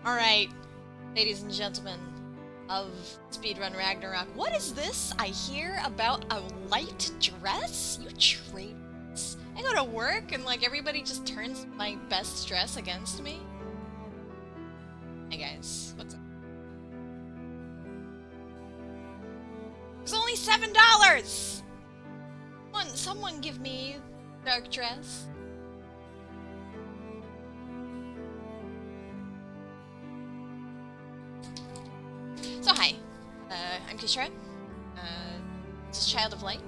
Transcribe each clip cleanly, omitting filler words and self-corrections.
Alright, ladies and gentlemen of Speedrun Ragnarok, what is this I hear about a light dress? You traitors. I go to work and like everybody just turns my best dress against me? Hey guys, what's up? It's only $7! Someone give me dark dress. So hi, I'm caeshura. This is Child of Light.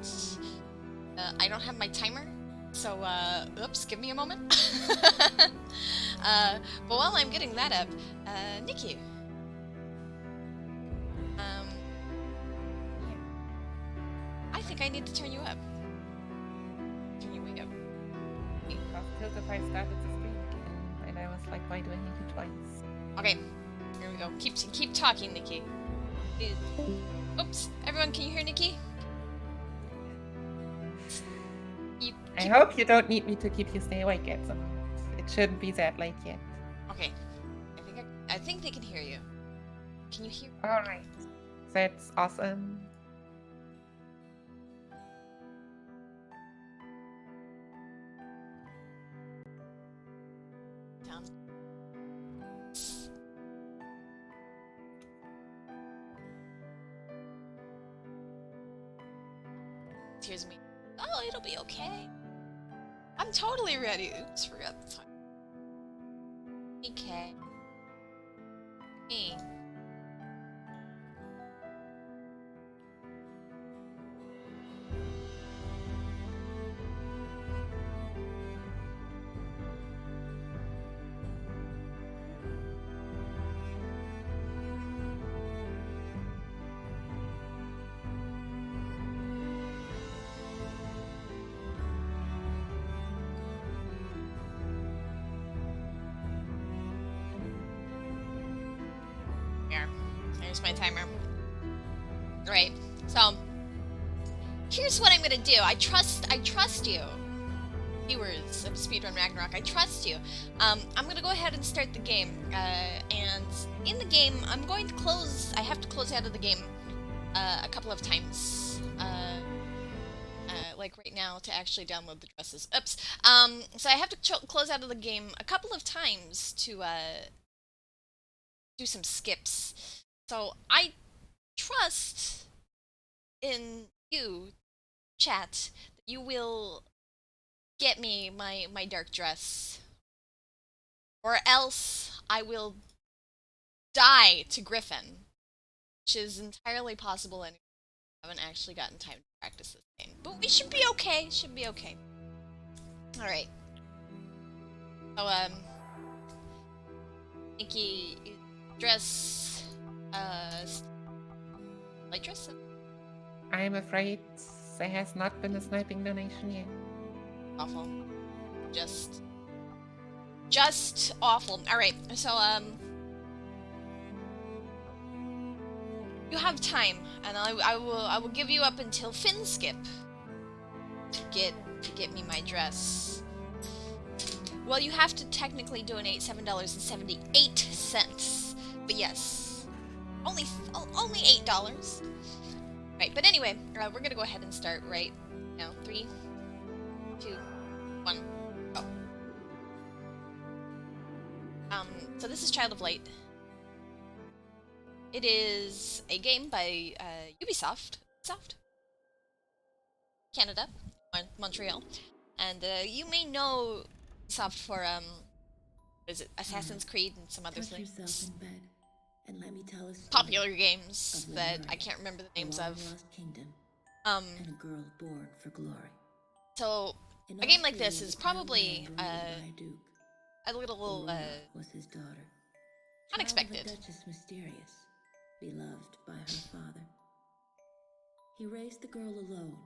I don't have my timer, so oops, give me a moment. But while I'm getting that up, Nikki. I think I need to turn you up. Turn you way up. Because if I started the stream again, and I was like, why do I need it twice? Okay, here we go. Keep talking, Nikki. Oops, everyone, can you hear Nikki? I hope you don't need me to keep you stay awake yet, so it shouldn't be that late yet. Okay, I think they can hear you. Can you hear? All right, that's awesome. Here's me. Oh, it'll be okay. I'm totally ready. Oops, forgot the time. Okay. Me. Here's my timer. Alright, so here's what I'm gonna do. I trust you. Viewers of Speedrun Ragnarok, I trust you. I'm gonna go ahead and start the game. And in the game, I'm going to I have to close out of the game a couple of times. Like right now to actually download the dresses. Oops. So I have to close out of the game a couple of times to do some skips. So I trust in you, chat, that you will get me my dark dress. Or else I will die to Griffin. Which is entirely possible anyway. I haven't actually gotten time to practice this game. But we should be okay. Should be okay. Alright. So, Nikki, dress, light dress? I'm afraid there has not been a sniping donation yet. Awful. Just awful. Alright, so, you have time, and I will give you up until Finskip to get me my dress. Well, you have to technically donate $7.78, but yes, only $8. Right, but anyway, we're gonna go ahead and start right now. 3, 2, 1, go. So this is Child of Light. It is a game by Ubisoft, Canada, Montreal, and you may know Ubisoft for what is it, Assassin's Creed and some other things. Yourself in bed and let me tell a story Popular games that I can't remember the names of. Kingdom, and a girl born for glory. So a game like this is probably a little was his daughter. unexpected. Duchess Mysterious, beloved by her father. He raised the girl alone.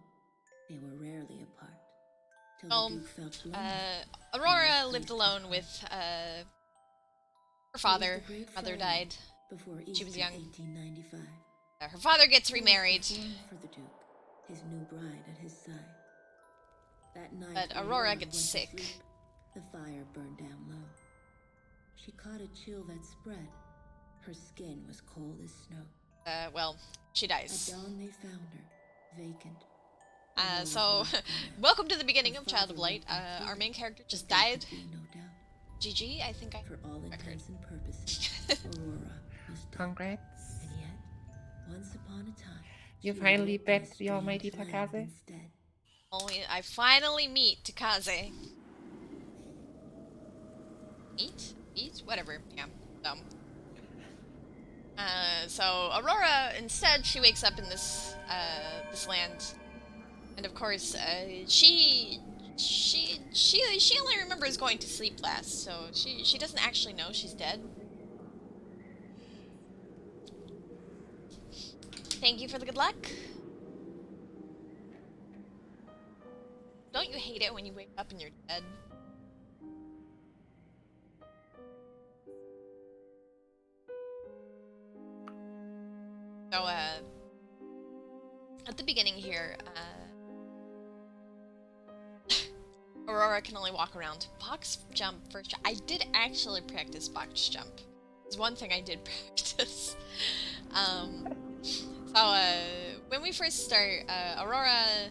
They were rarely apart. Till the Duke felt lonely. Aurora lived alone with her father. Mother died. Before She was young. 1895. Her father gets remarried. For the Duke, his new bride at his side. That night, but Aurora gets sick. The fire burned down low. She caught a chill that spread. Her skin was cold as snow. Well, she At dies. dawn they found her, vacant. So, welcome to the beginning of Child of Light. Our main character just died. No doubt. GG, I think I For all heard. intents and purposes, Aurora was dead. Congrats. And yet, once upon a time, You she finally awoke in a bet the almighty strange land Takaze? instead. I finally meet Takaze. Meet? Whatever. Yeah. So Aurora, instead, she wakes up in this land, and of course, she only remembers going to sleep last, so she doesn't actually know she's dead. Thank you for the good luck. Don't you hate it when you wake up and you're dead? So, at the beginning here, Aurora can only walk around. Box jump first. I did actually practice box jump. It's one thing I did practice. When we first start, Aurora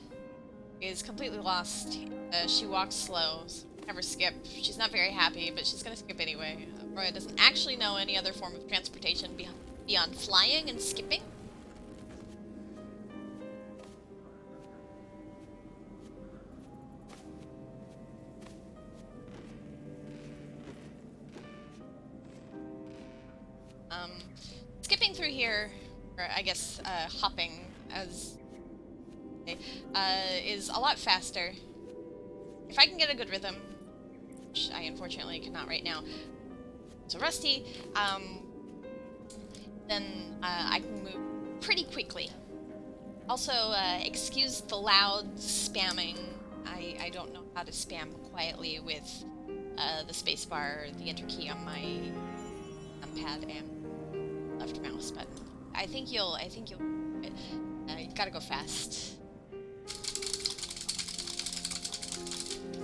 is completely lost. She walks slow, so never skip. She's not very happy, but she's gonna skip anyway. Aurora doesn't actually know any other form of transportation beyond flying and skipping. Skipping through here, or I guess hopping, as is a lot faster. If I can get a good rhythm, which I unfortunately cannot right now, so rusty, then I can move pretty quickly. Also, excuse the loud spamming. I don't know how to spam quietly with the spacebar, the enter key on my numpad and left mouse button. I think you'll. You gotta go fast.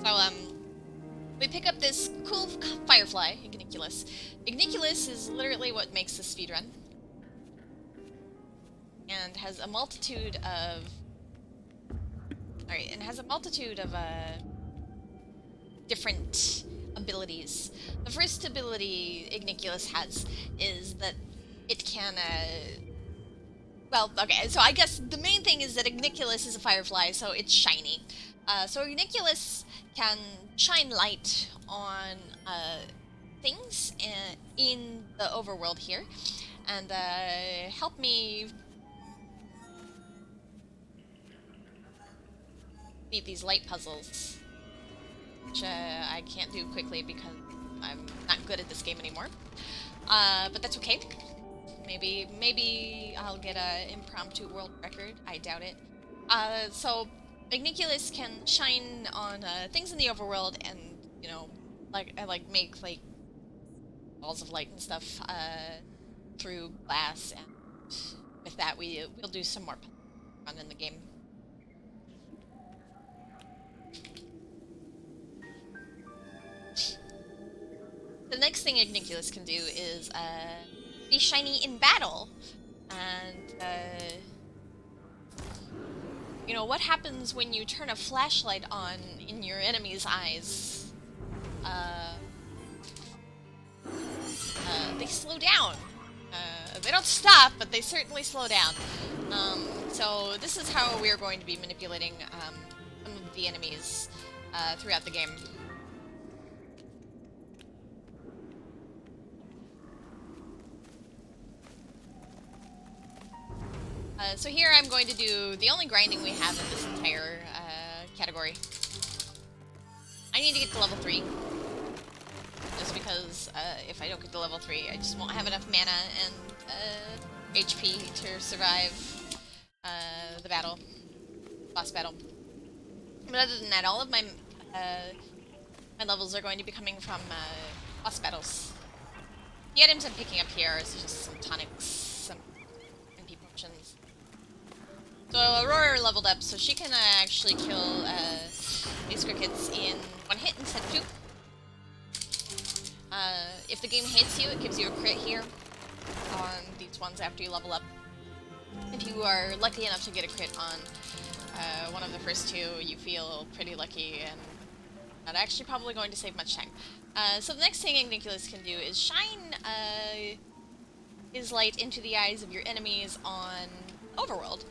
So we pick up this cool firefly, Igniculus. Igniculus is literally what makes the speedrun, and has a multitude of. Different abilities. The first ability Igniculus has is that it can, well, okay, so I guess the main thing is that Igniculus is a firefly, so it's shiny. So Igniculus can shine light on things in the overworld here, and help me beat these light puzzles, which I can't do quickly because I'm not good at this game anymore. But that's okay. Maybe I'll get an impromptu world record. I doubt it. So Igniculus can shine on things in the overworld, and you know, make like balls of light and stuff through glass, and with that we'll do some more fun in the game. The next thing Igniculus can do is be shiny in battle, and you know what happens when you turn a flashlight on in your enemy's eyes? They slow down. They don't stop, but they certainly slow down. So this is how we're going to be manipulating some of the enemies throughout the game. So here I'm going to do the only grinding we have in this entire category. I need to get to level 3. Just because if I don't get to level 3, I just won't have enough mana and HP to survive the boss battle. But other than that, all of my levels are going to be coming from boss battles. The items I'm picking up here is just some tonics, some MP potions. So Aurora leveled up, so she can actually kill these crickets in one hit instead of 2. If the game hits you, it gives you a crit here on these ones after you level up. If you are lucky enough to get a crit on one of the first two, you feel pretty lucky and not actually probably going to save much time. So the next thing Igniculus can do is shine his light into the eyes of your enemies on Overworld.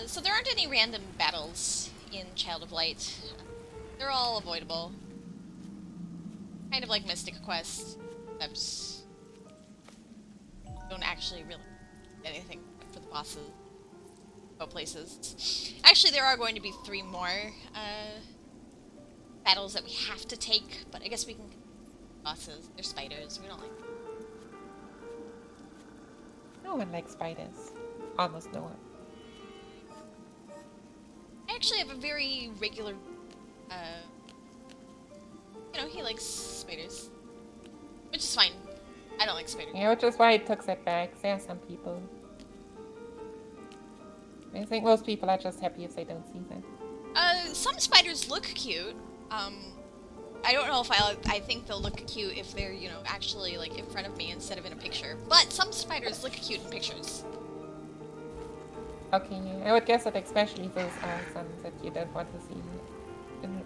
So there aren't any random battles in Child of Light. They're all avoidable. Kind of like Mystic Quest, except don't actually really get anything for the bosses. Go places. Actually, there are going to be 3 more battles that we have to take, but I guess we can bosses. They're spiders. We don't like them. No one likes spiders. Almost no one. I actually have a very regular, you know, he likes spiders. Which is fine. I don't like spiders. Yeah, which is why it took setbacks. There are some people. I think most people are just happy if they don't see them. Some spiders look cute. I don't know if I think they'll look cute if they're, you know, actually, like, in front of me instead of in a picture. But some spiders look cute in pictures. Okay, I would guess that especially those are some that you don't want to see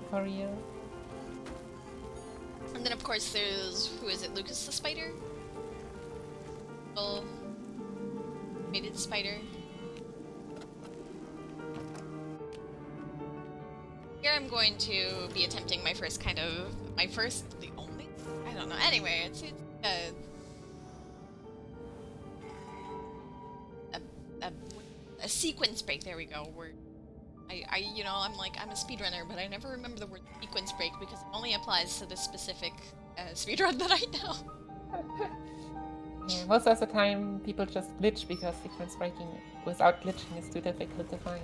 for real. And then, of course, there's, who is it, Lucas the spider? Little mated spider. Here I'm going to be attempting my first, the only? I don't know. Anyway, it's a sequence break. There we go. Where you know, I'm a speedrunner, but I never remember the word sequence break because it only applies to this specific speedrun that I know. Yeah, most of the time people just glitch because sequence breaking without glitching is too difficult to find.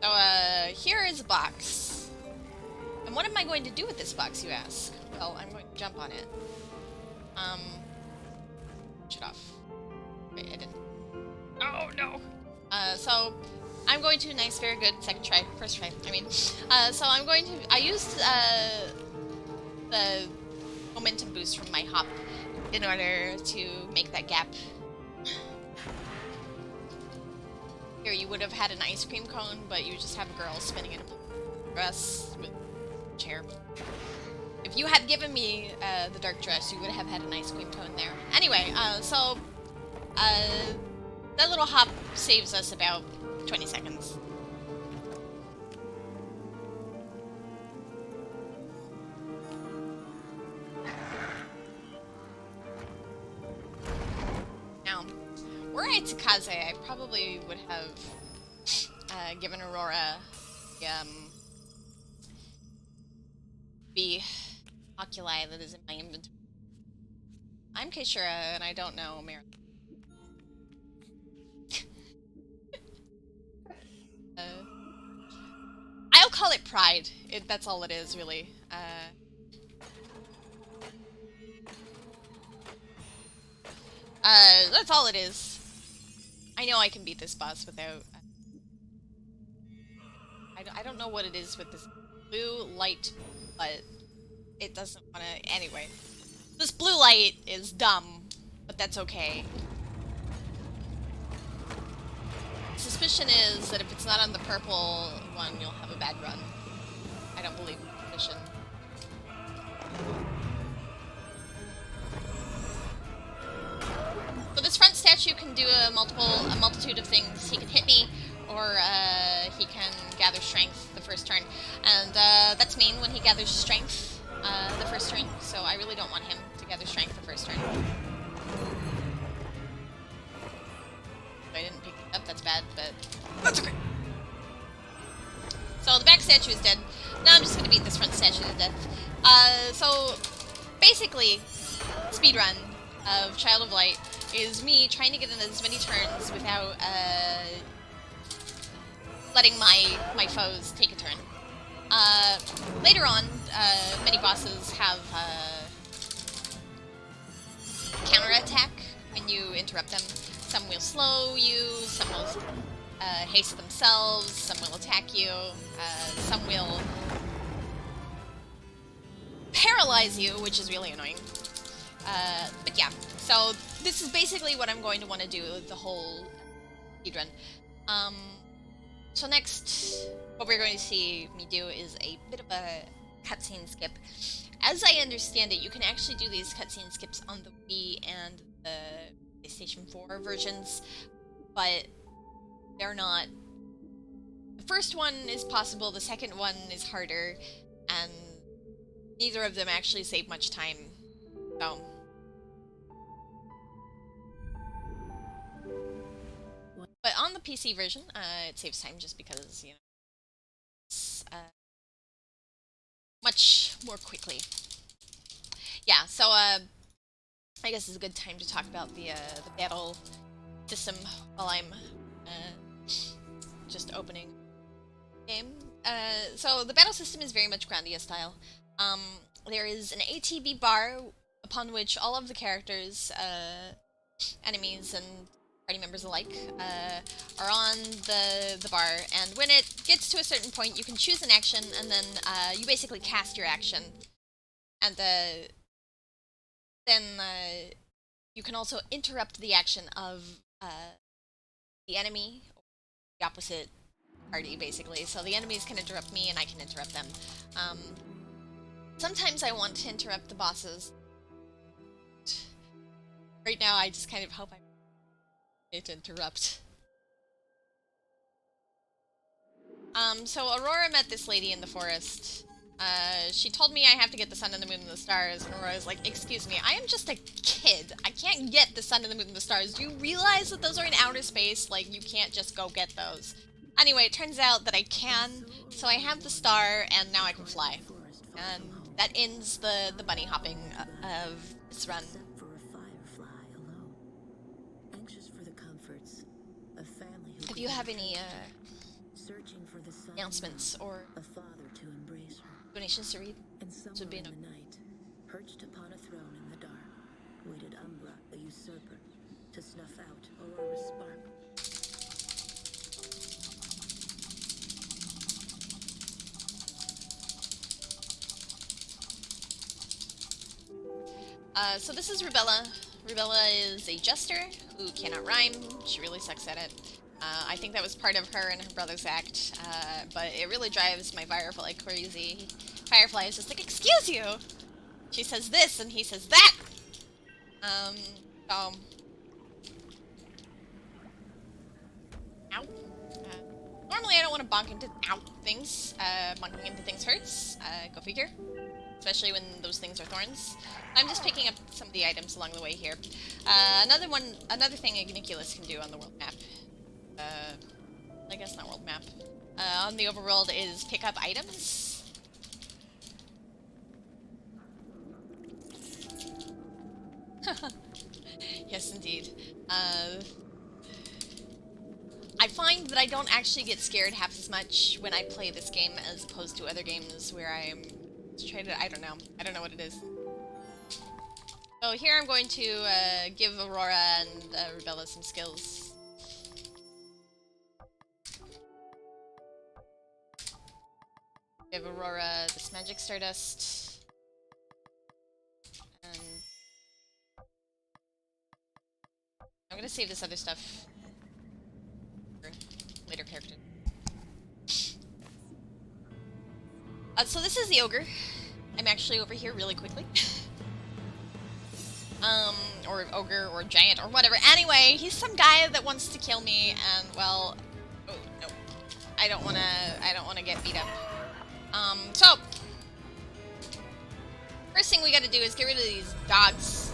So, here is a box. And what am I going to do with this box, you ask? Well, I'm going to jump on it. Shut off. Wait, I didn't. Oh, no! So, I'm going to, nice, very good, first try, I mean. So I'm going to, I used, the momentum boost from my hop in order to make that gap. Here, you would have had an ice cream cone, but you just have a girl spinning in a dress with a chair. If you had given me the dark dress, you would have had an ice cream cone there. Anyway, so that little hop saves us about 20 seconds. Now, were I Takaze, I probably would have given Aurora the oculi that is in my inventory. I'm caeshura, and I don't know Marilyn. I'll call it pride. That's all it is, really. That's all it is. I know I can beat this boss without... I don't know what it is with this blue light, but it doesn't want to... Anyway. This blue light is dumb, but that's okay. Suspicion is that if it's not on the purple one, you'll have a bad run. I don't believe in suspicion. So this front statue can do a multitude of things. He can hit me, or he can gather strength the first turn. And that's mean when he gathers strength the first turn, so I really don't want him to gather strength the first turn. I didn't pick it up, that's bad, but that's okay. So the back statue is dead. Now I'm just gonna beat this front statue to death. So basically, speedrun of Child of Light is me trying to get in as many turns without letting my foes take a turn. Later on, many bosses have counterattack when you interrupt them. Some will slow you, some will haste themselves, some will attack you, some will paralyze you, which is really annoying. But yeah, so this is basically what I'm going to want to do with the whole speedrun. So next, what we're going to see me do is a bit of a cutscene skip. As I understand it, you can actually do these cutscene skips on the Wii and the PlayStation 4 versions, but they're not... The first one is possible, the second one is harder, and neither of them actually save much time, so... But on the PC version, it saves time just because, you know, it's much more quickly. Yeah, so I guess it's a good time to talk about the battle system while I'm just opening the game. So the battle system is very much Grandia style. There is an ATB bar upon which all of the characters, enemies and party members alike, are on the bar, and when it gets to a certain point, you can choose an action, and then you basically cast your action, and then you can also interrupt the action of the enemy, or the opposite party, basically. So the enemies can interrupt me, and I can interrupt them. Sometimes I want to interrupt the bosses. Right now, I just kind of hope I to interrupt. So Aurora met this lady in the forest. She told me I have to get the sun and the moon and the stars, and Aurora was like, excuse me, I am just a kid. I can't get the sun and the moon and the stars. Do you realize that those are in outer space? Like, you can't just go get those. Anyway, it turns out that I can, so I have the star, and now I can fly. And that ends the bunny hopping of this run. If you have any announcements or donations to read, this would be enough. Night, perched upon a throne in the dark, waited Umbra, the usurper, to snuff out Aurora's spark. So this is Rubella. Rubella is a jester who cannot rhyme. She really sucks at it. I think that was part of her and her brother's act, but it really drives my Firefly crazy. Firefly is just like, excuse you! She says this, and he says that! So... Ow. Normally I don't want to bonk into things. Bonking into things hurts. Go figure. Especially when those things are thorns. I'm just picking up some of the items along the way here. Another thing Igniculus can do on the world map, I guess not world map, on the overworld is pick up items. Yes, indeed. I find that I don't actually get scared half as much when I play this game as opposed to other games where I'm trying to, I don't know what it is. So here I'm going to give Aurora and Rubella some skills. Give Aurora this magic stardust. And I'm gonna save this other stuff for later character. So this is the ogre. I'm actually over here really quickly. Or ogre, or giant, or whatever. Anyway, he's some guy that wants to kill me, and, well... Oh, no. I don't wanna get beat up. So... First thing we gotta do is get rid of these dogs.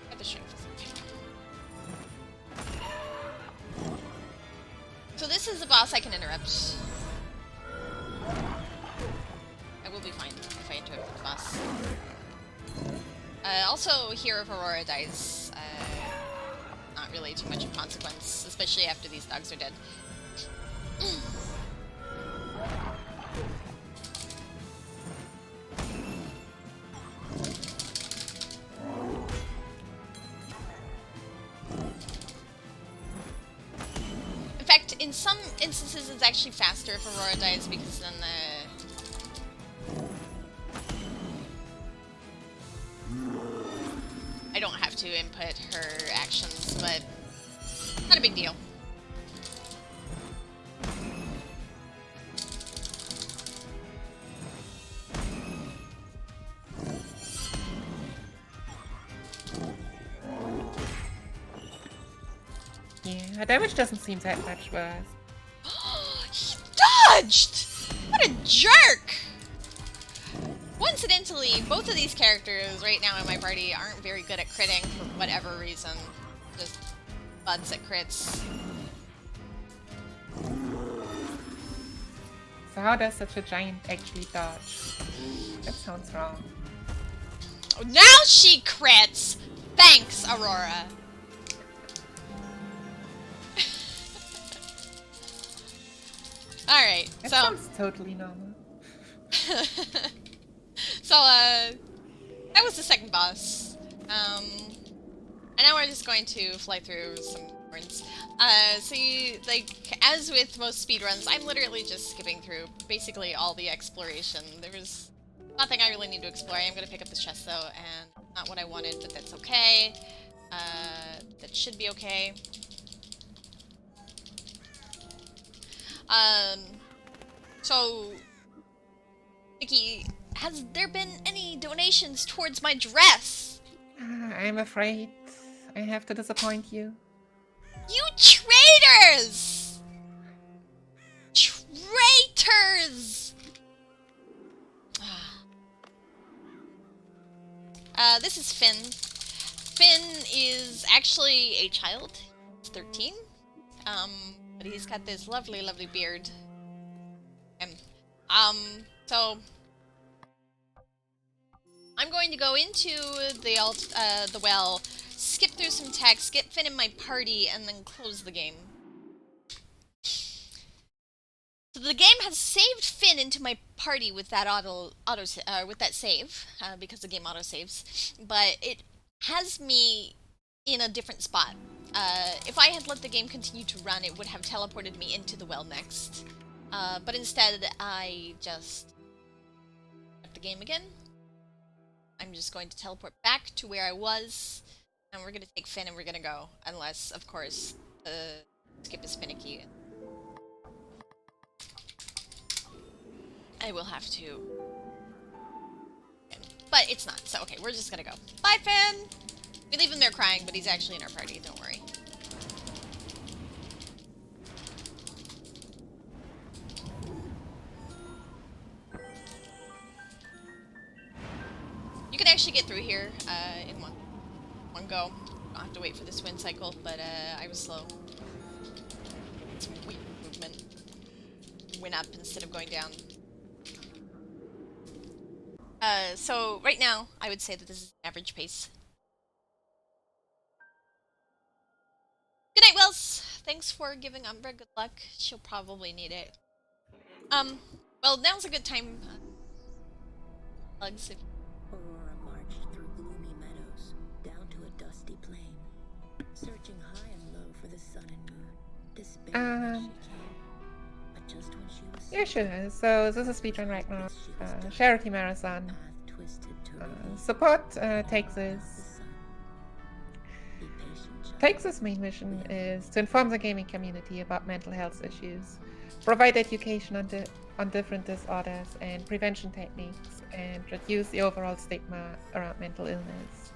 Get the strength. So this is a boss I can interrupt. I will be fine if I interrupt the boss. Also, here if Aurora dies, not really too much of consequence, especially after these dogs are dead. fact, in some instances, it's actually faster if Aurora dies because then I don't have to input her actions, but not a big deal. Yeah, her damage doesn't seem that much worse. He dodged! What a jerk! Coincidentally, both of these characters right now in my party aren't very good at critting for whatever reason. Just buds at crits. So how does such a giant actually dodge? That sounds wrong. Oh, now she crits! Thanks, Aurora! Alright, That so... sounds totally normal. So, that was the second boss. And now we're just going to fly through some thorns. So you, like, as with most speedruns, I'm literally just skipping through basically all the exploration. There was nothing I really need to explore. I am going to pick up this chest, though, and not what I wanted, but that's okay. That should be okay. So, Nikki, has there been any donations towards my dress? I'm afraid I have to disappoint you. You traitors! Traitors! This is Finn. Finn is actually a child. He's 13. But he's got this lovely, lovely beard. So I'm going to go into the well, skip through some text, get Finn in my party, and then close the game. So the game has saved Finn into my party with that with that save, because the game auto saves, but it has me in a different spot. If I had let the game continue to run, it would have teleported me into the well next. But instead, I just left the game again. I'm just going to teleport back to where I was, and we're going to take Finn and we're going to go. Unless, of course, the skip is finicky. I will have to. But it's not, so okay, we're just going to go. Bye, Finn! We leave him there crying, but he's actually in our party, don't worry. You can actually get through here in one go. Don't have to wait for this wind cycle, but I was slow. It's weird movement. Went up instead of going down. So right now, I would say that this is an average pace. Good night, Wills! Thanks for giving Umbra good luck. She'll probably need it. Well, now's a good time. Plugs if Aurora marched through gloomy meadows, down to a dusty plain, searching high and low for the sun and moon, despairing as she came. But just when she was Yeah, sure. So this is Speedrun Ragnarok, charity marathon. path twisted to reveal Support Texas. the sun. Be patient, child. Texas' main mission is to inform the gaming community about mental health issues, provide education on different disorders and prevention techniques, and reduce the overall stigma around mental illness.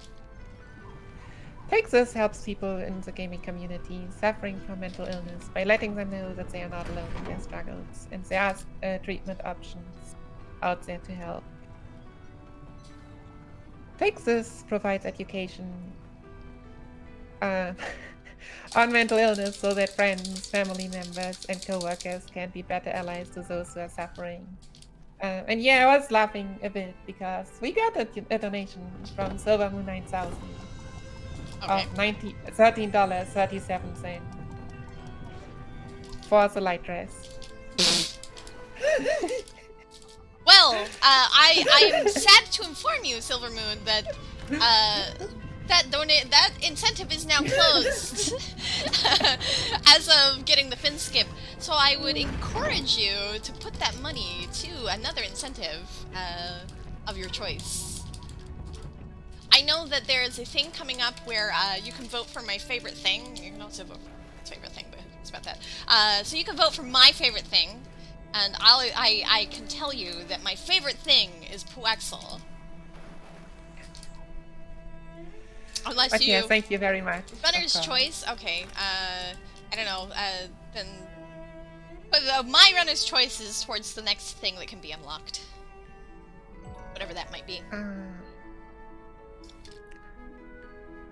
Texas helps people in the gaming community suffering from mental illness by letting them know that they are not alone in their struggles and there are treatment options out there to help. Texas provides education on mental illness so that friends, family members, and co-workers can be better allies to those who are suffering. And yeah, I was laughing a bit because we got a donation from Silver Moon 9000 okay. of $13.37 for the light dress. Well, I am sad to inform you, Silver Moon, that that incentive is now closed. As of getting the fin skip. So I would encourage you to put that money to another incentive of your choice. I know that there is a thing coming up where you can vote for my favorite thing. You can also vote for my favorite thing, but it's about that. So you can vote for my favorite thing, and I can tell you that my favorite thing is Puaxel. Unless but you... yeah, thank you very much. Runner's choice? Okay, I don't know, then... But my runner's choice is towards the next thing that can be unlocked. Whatever that might be.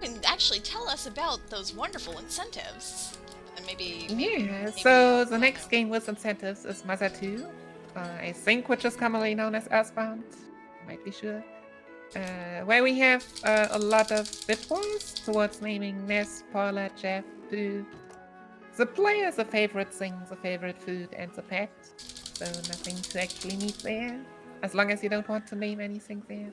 You can actually tell us about those wonderful incentives. And maybe... Yeah, so the next game with incentives is Mother 2. I think which is commonly known as Earthbound. Might be sure. Where we have a lot of bit wars towards naming Ness, Paula, Jeff, Boo. The player's a favorite thing, the favorite food, and the pet. So nothing to actually meet there. As long as you don't want to name anything there.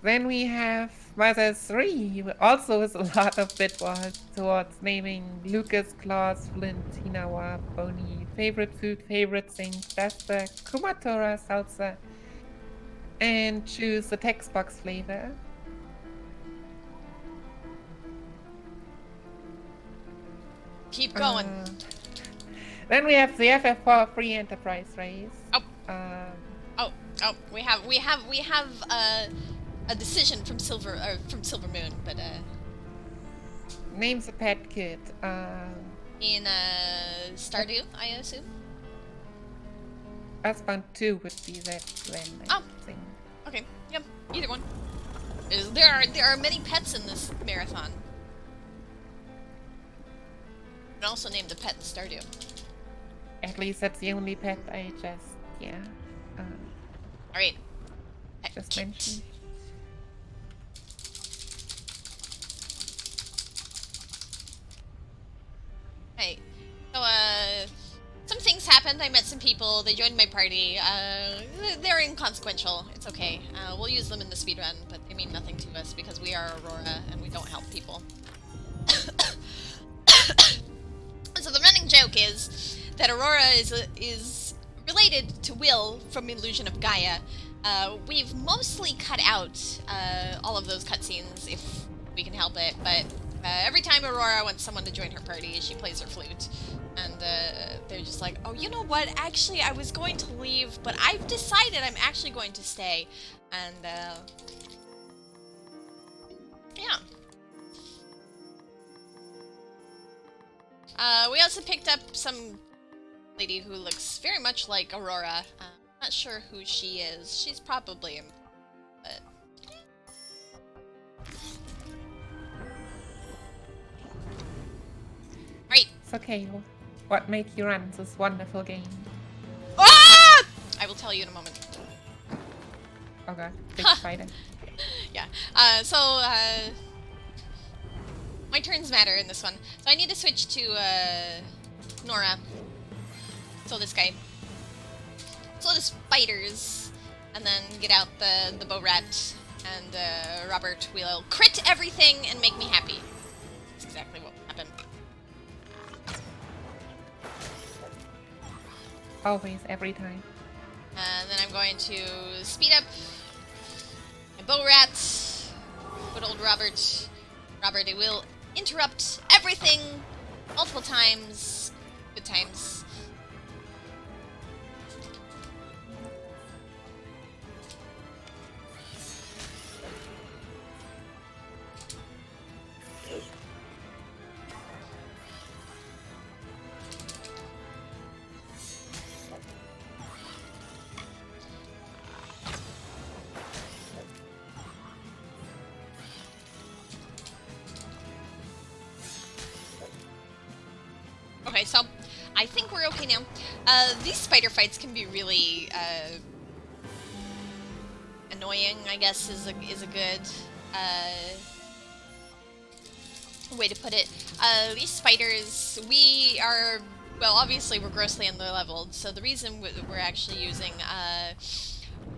Then we have Mother 3, also with a lot of bit wars towards naming Lucas, Claus, Flint, Hinawa, Boney, favorite food, favorite thing, Duster, Kumatora, Salsa, and choose the text box flavor. Keep going. Then we have the FF4 Free Enterprise race. We have a decision from Silver Moon, but name's a pet kid. in Stardew, I assume. Earthbound 2 would be that then. I think. Okay. Yep. Either one. There are many pets in this marathon. And also named a pet in Stardew. At least that's the only pet I just Alright. Just mentioned. Hey. So some things happened. I met some people. They joined my party. They're inconsequential. It's okay. We'll use them in the speedrun, but they mean nothing to us because we are Aurora and we don't help people. So the running joke is that Aurora is related to Will from Illusion of Gaia. We've mostly cut out all of those cutscenes if we can help it, but every time Aurora wants someone to join her party, she plays her flute. And they're just like, oh, you know what? Actually, I was going to leave, but I've decided I'm actually going to stay. And, yeah. We also picked up some lady who looks very much like Aurora. Not sure who she is. She's probably important, but... Right. It's okay. What made you run this wonderful game? Ah! I will tell you in a moment. Okay, big spider. Yeah. My turns matter in this one. So I need to switch to Nora. So this guy. So the spiders, and then get out the bow rat, and Robert will crit everything and make me happy. That's exactly what happened. Always, every time. And then I'm going to speed up my bow rat. Good old Robert. Robert, it will interrupt everything multiple times. Good times. Okay, so I think we're okay now. These spider fights can be really annoying, I guess is a good way to put it. These spiders, well, obviously we're grossly underleveled, so the reason we're actually using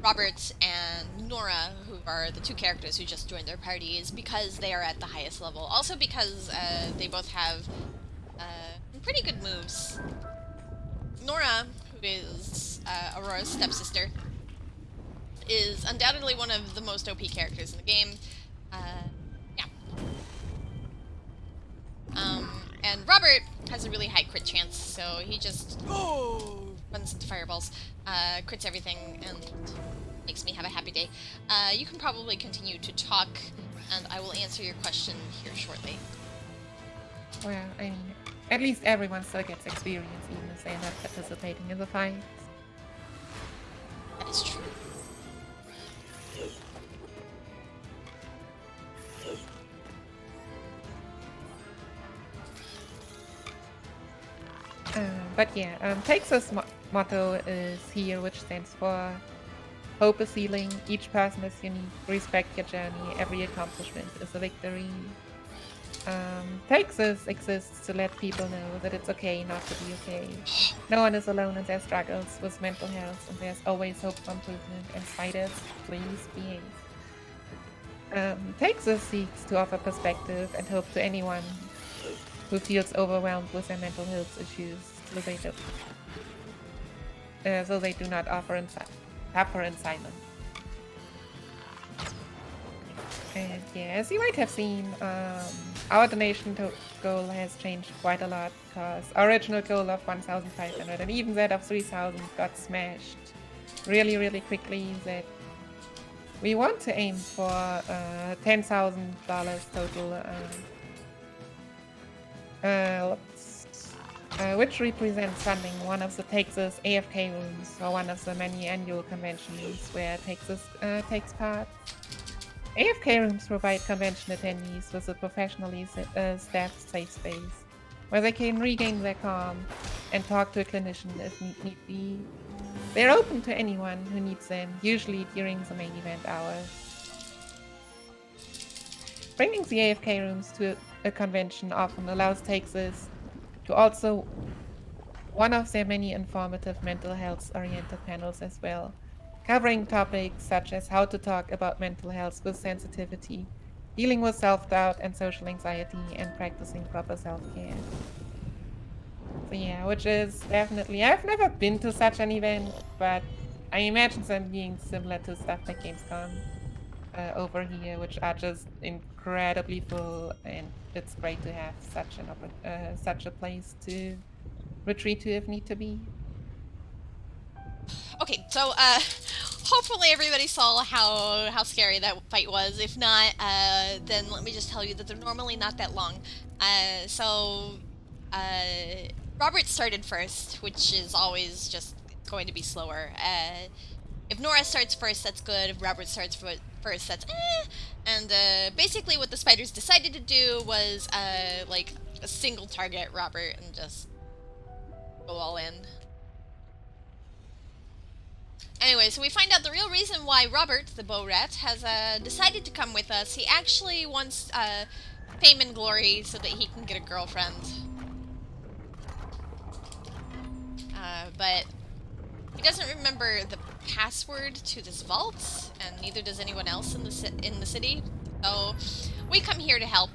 Robert and Nora, who are the 2 characters who just joined their party, is because they are at the highest level. Also because they both have pretty good moves. Nora, who is Aurora's stepsister, is undoubtedly one of the most OP characters in the game. Yeah. And Robert has a really high crit chance, so he just runs into fireballs, crits everything, and makes me have a happy day. You can probably continue to talk, and I will answer your question here shortly. Well, I mean, at least everyone still gets experience, even if they're not participating in the fights. That is true. But yeah, Texas motto is here, which stands for hope is healing, each person is unique, respect your journey, every accomplishment is a victory. Texas exists to let people know that it's okay not to be okay. No one is alone in their struggles with mental health, and there's always hope for improvement, and spiders, please behave. Texas seeks to offer perspective and hope to anyone who feels overwhelmed with their mental health issues, so they do not suffer in silence. And yeah, as you might have seen, our donation goal has changed quite a lot, because our original goal of 1,500 and even that of 3,000 got smashed really, really quickly. That we want to aim for $10,000 total, which represents funding one of the Texas AFK rooms, or one of the many annual conventions where Texas takes part. AFK rooms provide convention attendees with a professionally staffed safe space, where they can regain their calm and talk to a clinician if need be. They're open to anyone who needs them, usually during the main event hours. Bringing the AFK rooms to a convention often allows Texas to also one of their many informative mental health-oriented panels as well, covering topics such as how to talk about mental health with sensitivity, dealing with self-doubt and social anxiety, and practicing proper self-care. So yeah, which is definitely, I've never been to such an event, but I imagine them being similar to stuff like Gamescom over here, which are just incredibly full, and it's great to have such a place to retreat to if need to be. Okay, so hopefully everybody saw how scary that fight was. If not, then let me just tell you that they're normally not that long. Robert started first, which is always just going to be slower. If Nora starts first, that's good. If Robert starts first, that's eh. And basically what the spiders decided to do was like a single target Robert and just go all in. Anyway, so we find out the real reason why Robert, the bow rat, has decided to come with us. He actually wants fame and glory so that he can get a girlfriend. But he doesn't remember the password to this vault, and neither does anyone else in the city. So we come here to help.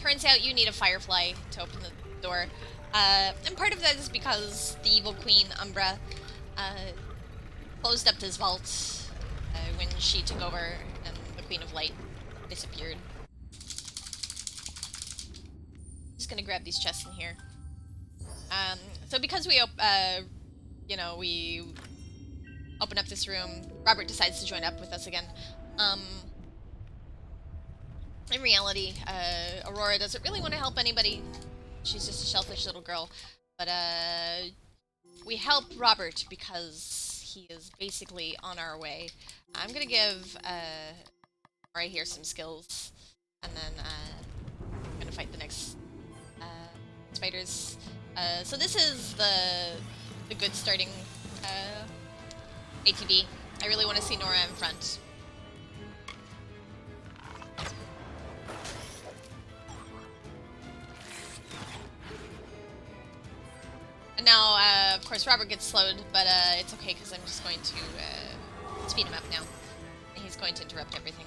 Turns out you need a firefly to open the door. And part of that is because the evil queen, Umbra, closed up this vault when she took over and the Queen of Light disappeared. Just gonna grab these chests in here. So because we open up this room, Robert decides to join up with us again. In reality, Aurora doesn't really want to help anybody. She's just a selfish little girl. But we help Robert because he is basically on our way. I'm gonna give right here some skills, and then I'm gonna fight the next spiders. So this is the good starting ATV. I really want to see Nora in front. And now, course, Robert gets slowed, but it's okay because I'm just going to speed him up now. And he's going to interrupt everything.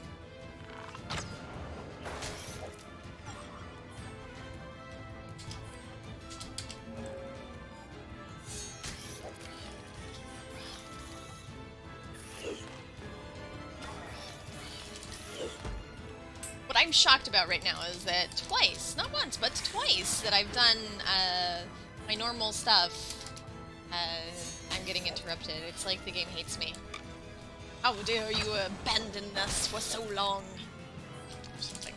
What I'm shocked about right now is that twice, not once, but twice, that I've done my normal stuff, I'm getting interrupted. It's like the game hates me. How dare you abandon us for so long? Or something.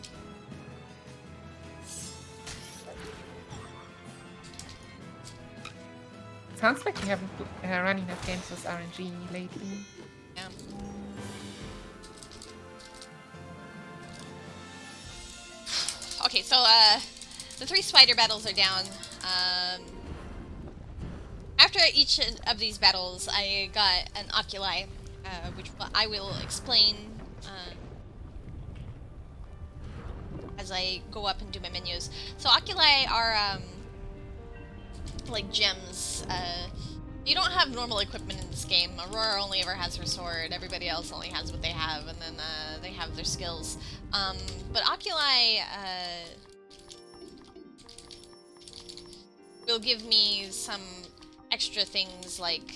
Sounds like you haven't run enough games with RNG lately. Yeah. Okay, so the 3 spider battles are down. After each of these battles, I got an oculi, which I will explain as I go up and do my menus. So oculi are like gems. You don't have normal equipment in this game. Aurora only ever has her sword. Everybody else only has what they have, and then they have their skills. But oculi will give me some extra things like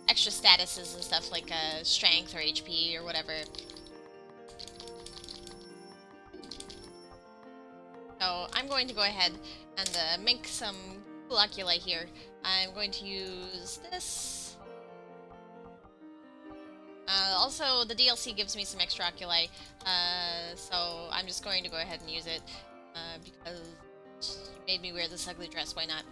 extra statuses and stuff like strength or HP or whatever. So I'm going to go ahead and make some cool oculi here. I'm going to use this. Also, the DLC gives me some extra oculi, so I'm just going to go ahead and use it, because you made me wear this ugly dress, why not?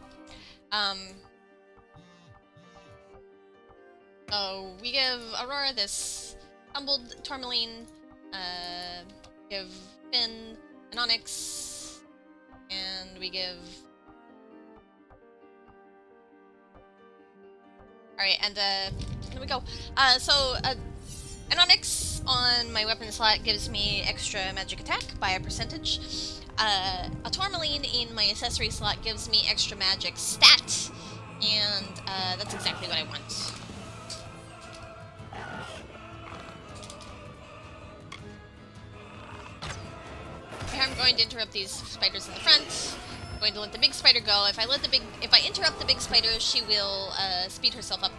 So we give Aurora this tumbled tourmaline, give Finn an onyx, and we give... Alright, and here we go. An onyx on my weapon slot gives me extra magic attack by a percentage. A tourmaline in my accessory slot gives me extra magic stat, and that's exactly what I want. I'm going to interrupt these spiders in the front. I'm going to let the big spider go. If I interrupt the big spider, she will speed herself up.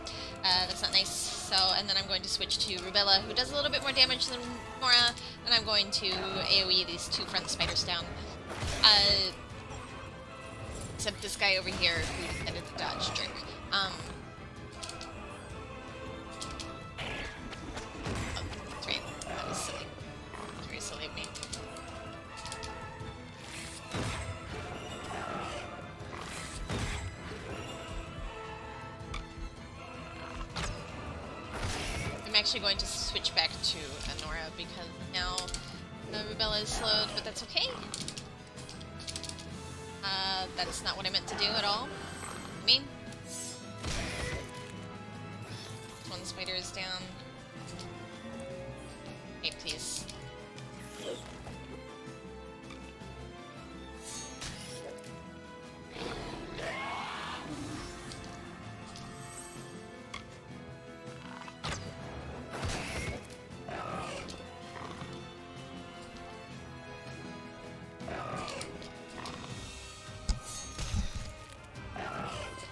That's not nice. So, and then I'm going to switch to Rubella, who does a little bit more damage than Nora, and I'm going to AoE these 2 front spiders down. Except this guy over here who decided to dodge jerk. Oh, that's right. That was silly. Very silly of me. I'm actually going to switch back to Nora because now Rubella is slowed, but that's okay. That's not what I meant to do at all. Me. One spider is down. Okay, please.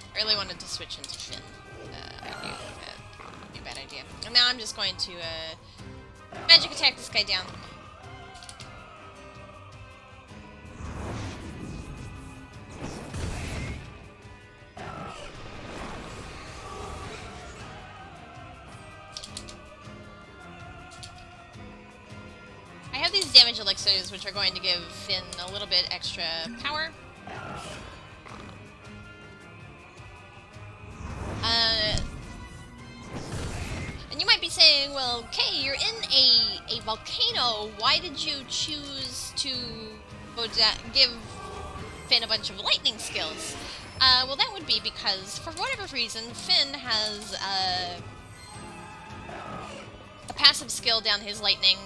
I really wanted to switch into Finn. I knew that would be a bad idea. And now I'm just going to magic attack this guy down. I have these damage elixirs, which are going to give Finn a little bit extra power. And you might be saying, well, Kay, you're in a volcano. Why did you choose to give Finn a bunch of lightning skills? Well, that would be because, for whatever reason, Finn has a passive skill down his lightning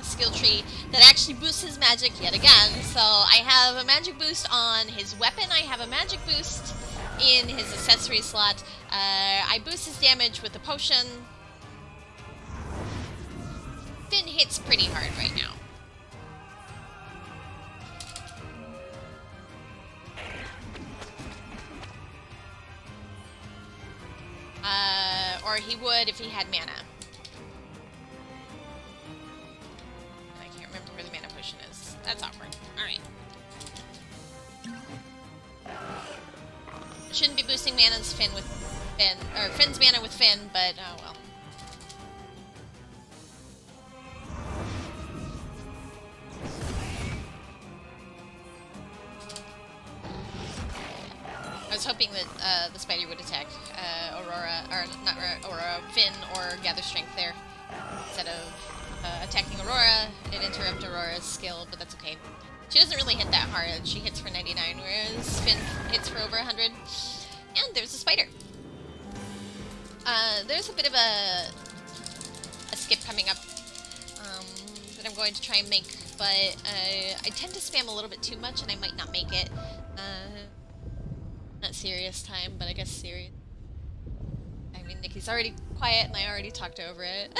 skill tree that actually boosts his magic yet again. So I have a magic boost on his weapon, I have a magic boost in his accessory slot, I boost his damage with the potion. Finn hits pretty hard right now. Or he would if he had mana. I can't remember where the mana potion is. That's awkward. Alright. Shouldn't be boosting mana's Finn with Finn, or Finn's mana with Finn, but oh well. I was hoping that the spider would attack Aurora, or not Aurora, Finn or Gather Strength there. Instead of attacking Aurora, it interrupt Aurora's skill, but that's okay. She doesn't really hit that hard. She hits for 99, whereas Finn hits for over 100. And there's a spider. There's a bit of a skip coming up that I'm going to try and make, but I tend to spam a little bit too much and I might not make it. Not serious time, but I guess serious. I mean, Nikki's already quiet and I already talked over it.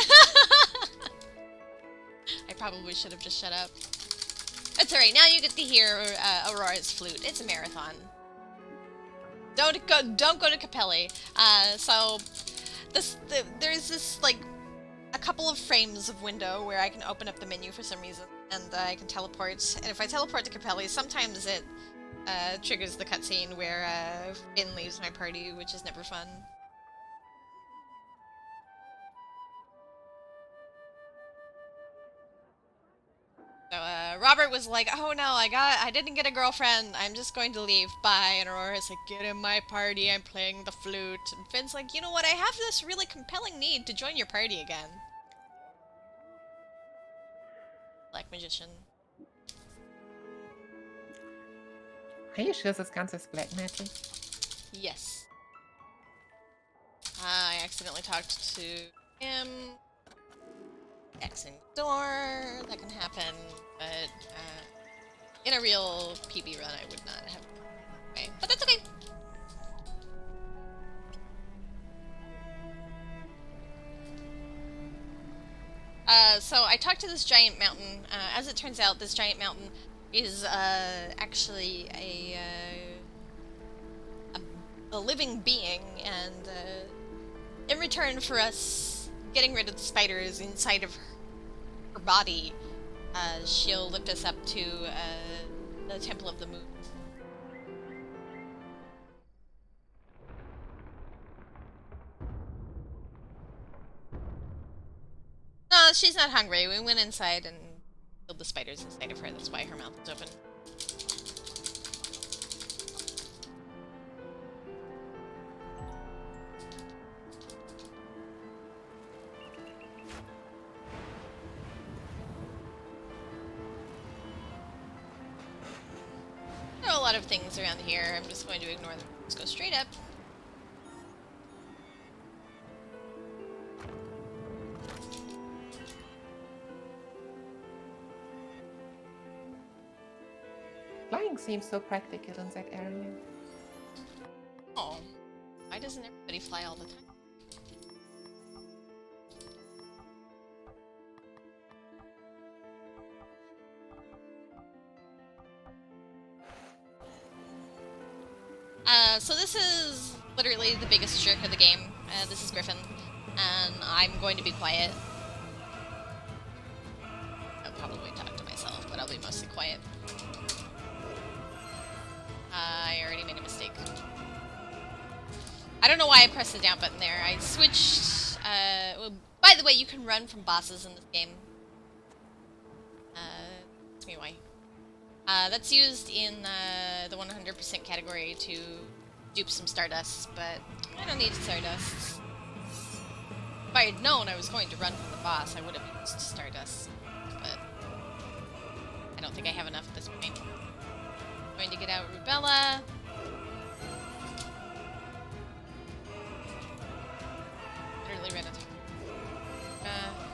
I probably should have just shut up. It's alright, now you get to hear Aurora's flute. It's a marathon. Don't go to Capelli. So there's this like a couple of frames of window where I can open up the menu for some reason, and I can teleport. And if I teleport to Capelli, sometimes it triggers the cutscene where Finn leaves my party, which is never fun. So Robert was like, "Oh no, I didn't get a girlfriend. I'm just going to leave. Bye." And Aurora's like, "Get in my party. I'm playing the flute." And Finn's like, "You know what? I have this really compelling need to join your party again." Black Magician. Are you sure this counts as black magic? Yes. I accidentally talked to him. Xing door. That can happen, but in a real PB run, I would not have. Okay, but that's okay. So I talked to this giant mountain. As it turns out, this giant mountain is actually a living being, and in return for us getting rid of the spiders inside of her body, she'll lift us up to the Temple of the Moon. No, she's not hungry. We went inside and killed the spiders inside of her. That's why her mouth is open. There are a lot of things around here. I'm just going to ignore them. Let's go straight up. Flying seems so practical in that area. Oh, why doesn't everybody fly all the time? So this is literally the biggest jerk of the game. This is Griffin, and I'm going to be quiet. I'll probably talk to myself, but I'll be mostly quiet. I already made a mistake. I don't know why I pressed the down button there. I switched... well, by the way, you can run from bosses in this game. Ask me why. That's used in the 100% category to dupe some Stardust, but I don't need Stardust. If I had known I was going to run from the boss, I would have used Stardust, but I don't think I have enough at this point. I'm going to get out Rubella. Literally ran out of time.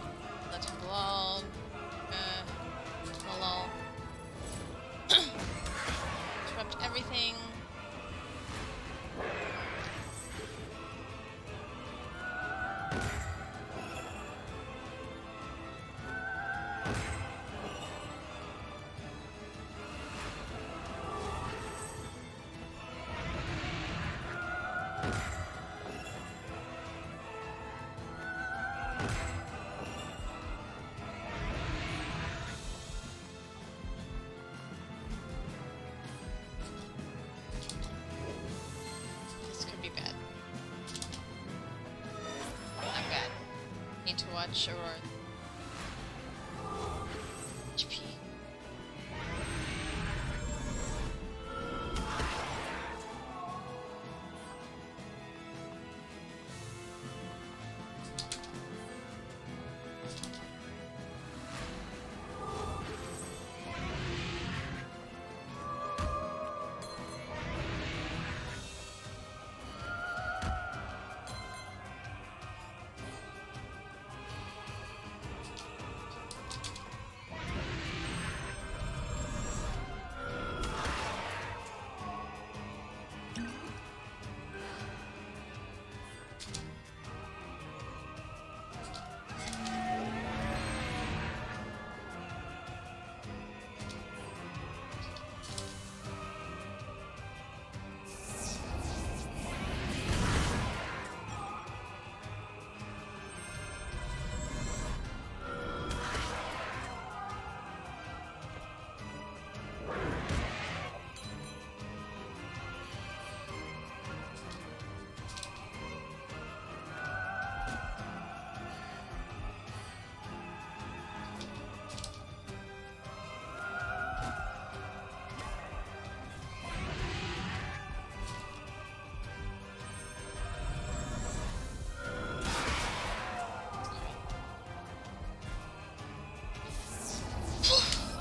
This could be bad. Not bad. Need to watch Aurora. HP.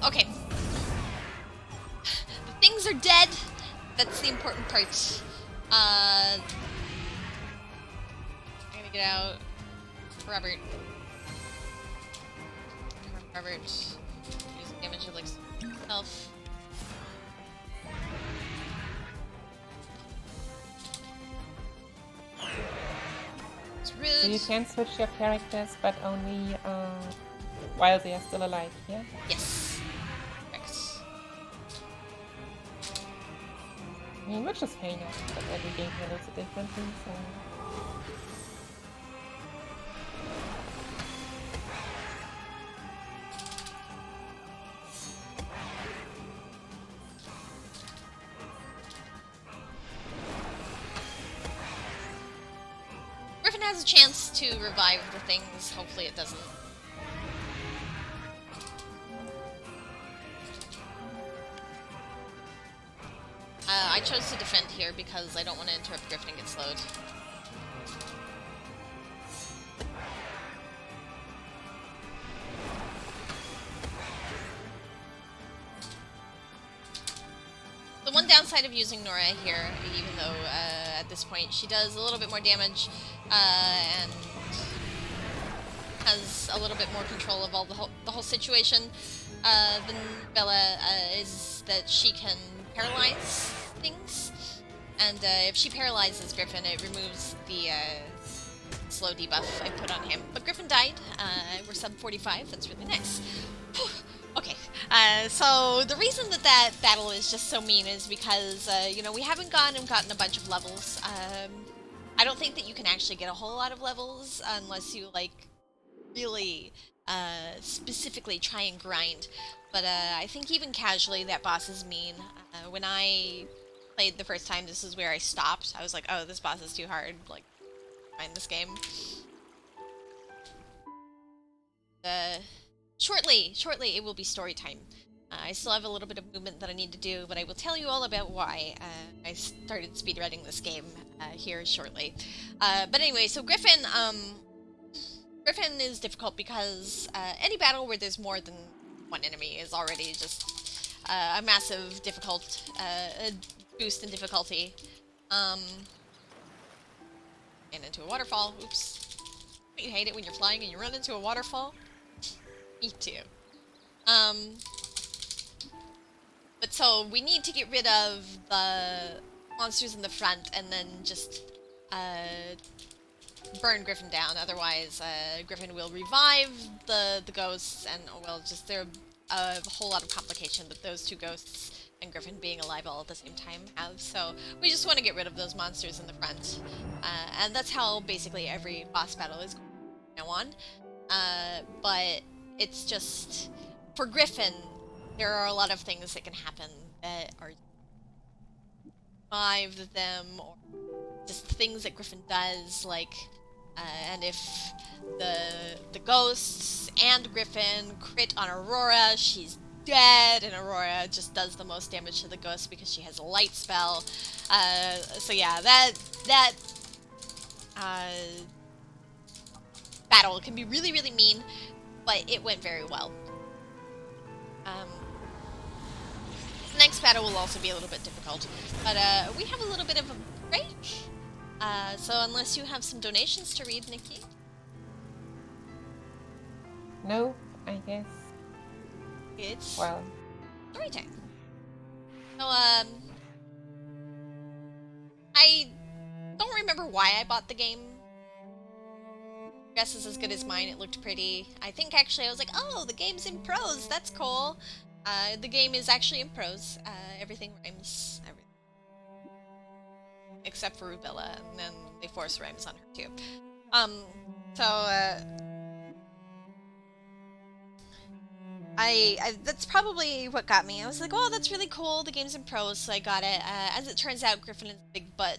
Okay. The things are dead. That's the important part. I'm gonna get out Robert. Robert. Use damage of like self. It's rude. So you can switch your characters, but only while they are still alive, yeah? Yes. Correct. I mean, which is fine, but every game handles it differently, so... Griffin has a chance to revive the things. Hopefully it doesn't. I chose to defend here because I don't want to interrupt Griffin and get slowed. The one downside of using Nora here, even though at this point she does a little bit more damage and has a little bit more control of all the whole situation than Bella, is that she can paralyze things, and if she paralyzes Griffin, it removes the slow debuff I put on him. But Griffin died. We're sub 45. That's really nice. Whew. Okay, so the reason that that battle is just so mean is because, you know, we haven't gone and gotten a bunch of levels. I don't think that you can actually get a whole lot of levels unless you, like, really specifically try and grind. But I think even casually that boss is mean. When I played the first time, this is where I stopped. I was like, oh, this boss is too hard. Like, find this game. Shortly, it will be story time. I still have a little bit of movement that I need to do, but I will tell you all about why I started speedrunning this game here shortly. But anyway, so Griffin is difficult because any battle where there's more than one enemy is already just a massive boost in difficulty. And into a waterfall. Oops. You hate it when you're flying and you run into a waterfall? Me too. But so we need to get rid of the monsters in the front and then just burn Griffin down. Otherwise, Griffin will revive the ghosts, and well, just there a whole lot of complication that those two ghosts and Griffin being alive all at the same time have. So we just want to get rid of those monsters in the front, and that's how basically every boss battle is going from now on. But it's just for Griffin, there are a lot of things that can happen that are revive them, or just things that Griffin does, like, and if the ghosts and Griffin crit on Aurora, she's dead, and Aurora just does the most damage to the ghost because she has a light spell. So yeah, that battle can be really, really mean, but it went very well. Next battle will also be a little bit difficult, but we have a little bit of a break. So unless you have some donations to read, Nikki? No, I guess. It's Well, story time. So, I don't remember why I bought the game. Guess is as good as mine, it looked pretty. I think actually I was like, oh, the game's in prose, that's cool. The game is actually in prose. Everything rhymes. Everything. Except for Rubella, and then they force rhymes on her too. That's probably what got me. I was like, oh, that's really cool, the game's in prose, so I got it. As it turns out, Griffin is a big butt,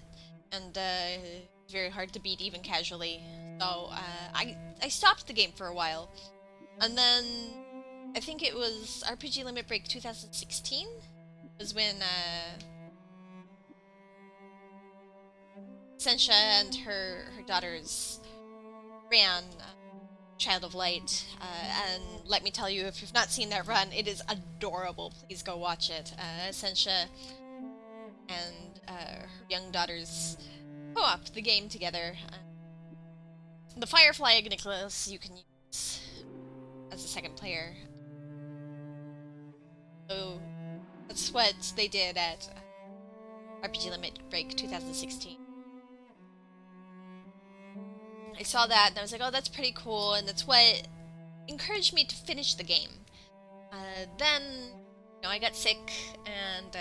and it's very hard to beat even casually. So I stopped the game for a while, and then I think it was RPG Limit Break 2016 was when Sensha and her daughters ran Child of Light, and let me tell you, if you've not seen that run, it is adorable. Please go watch it. Sensha and her young daughters co-op the game together. The Firefly Igniculus you can use as a second player. So that's what they did at RPG Limit Break 2016. I saw that and I was like, oh, that's pretty cool, and that's what encouraged me to finish the game. Then, you know, I got sick, and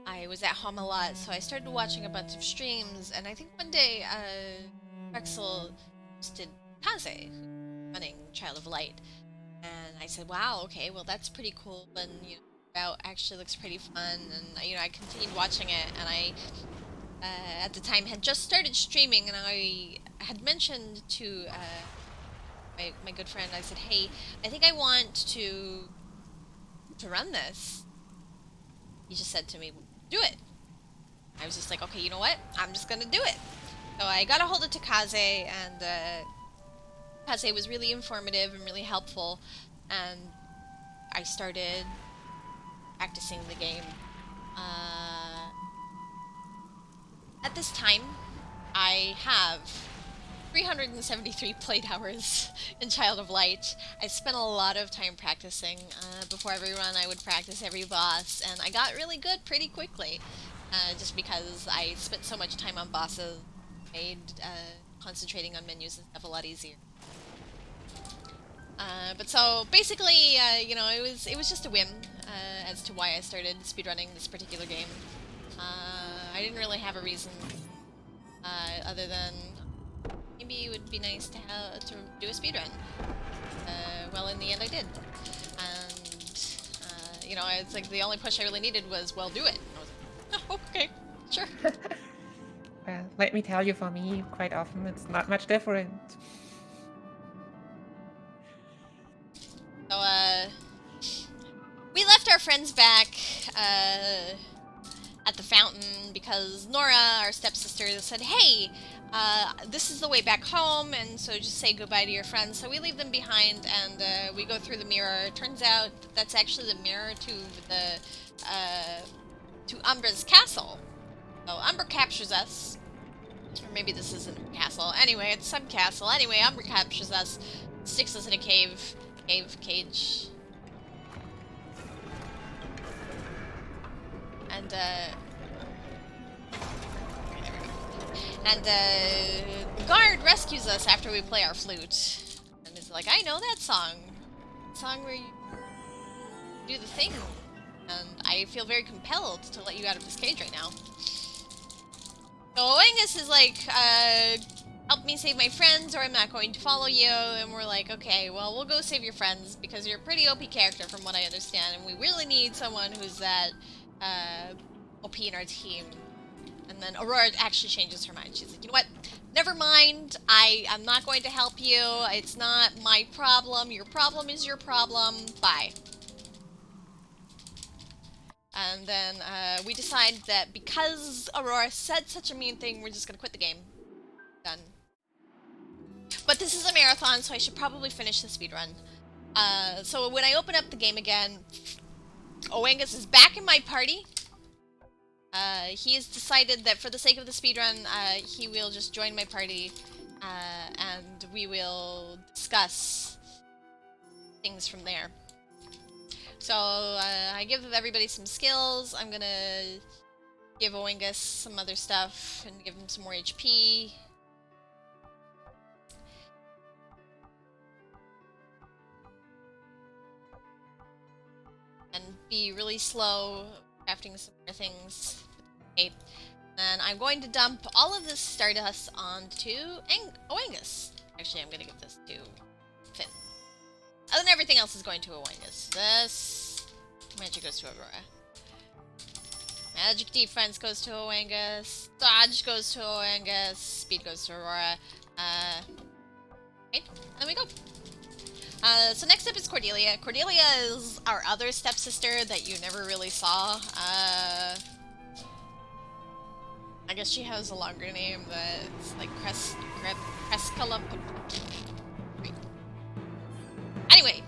I was at home a lot, so I started watching a bunch of streams, and I think one day, Rexel posted Kaze, running Child of Light, and I said, wow, okay, well, that's pretty cool, and, you know, about actually looks pretty fun, and, you know, I continued watching it, and I, at the time, had just started streaming, and I had mentioned to, my good friend, I said, hey, I think I want to run this. He just said to me, do it. I was just like, okay, you know what? I'm just gonna do it. So I got a hold of Takaze, and Takaze was really informative and really helpful, and I started practicing the game. At this time, I have 373 played hours in Child of Light. I spent a lot of time practicing. Before every run, I would practice every boss, and I got really good pretty quickly. Just because I spent so much time on bosses, made concentrating on menus and stuff a lot easier. But so basically, you know, it was just a whim as to why I started speedrunning this particular game. I didn't really have a reason other than maybe it would be nice to do a speedrun. Well, in the end, I did, and you know, it's like the only push I really needed was, well, do it. I was like, oh, okay, sure. let me tell you, for me, quite often it's not much different. So, we left our friends back at the fountain because Nora, our stepsister, said, hey, this is the way back home, and so just say goodbye to your friends. So we leave them behind, and we go through the mirror. It turns out that's actually the mirror to Umbra's castle. So Umbra captures us. Or maybe this isn't her castle. Anyway, it's some castle. Anyway, Umbra captures us, sticks us in a cage. And, okay, there we go. And the guard rescues us after we play our flute. And is like, I know that song. Song where you do the thing. And I feel very compelled to let you out of this cage right now. So Angus is like, help me save my friends or I'm not going to follow you. And we're like, okay, well, we'll go save your friends because you're a pretty OP character from what I understand. And we really need someone who's that OP in our team. And then Aurora actually changes her mind. She's like, you know what? Never mind. I'm not going to help you. It's not my problem. Your problem is your problem. Bye. And then we decide that because Aurora said such a mean thing, we're just going to quit the game. Done. But this is a marathon, so I should probably finish the speedrun. So when I open up the game again, Oangus is back in my party. He has decided that for the sake of the speedrun, he will just join my party, and we will discuss things from there. So, I give everybody some skills. I'm gonna give Oangus some other stuff and give him some more HP. And be really slow crafting some more things. Okay. And I'm going to dump all of this Stardust onto Oangus. Actually, I'm gonna give this to Finn. And then everything else is going to Oangus. This magic goes to Aurora. Magic defense goes to Oangus. Dodge goes to Oangus. Speed goes to Aurora. Okay, there we go. So next up is Cordelia. Cordelia is our other stepsister that you never really saw. I guess she has a longer name that's like Crescala. Anyway.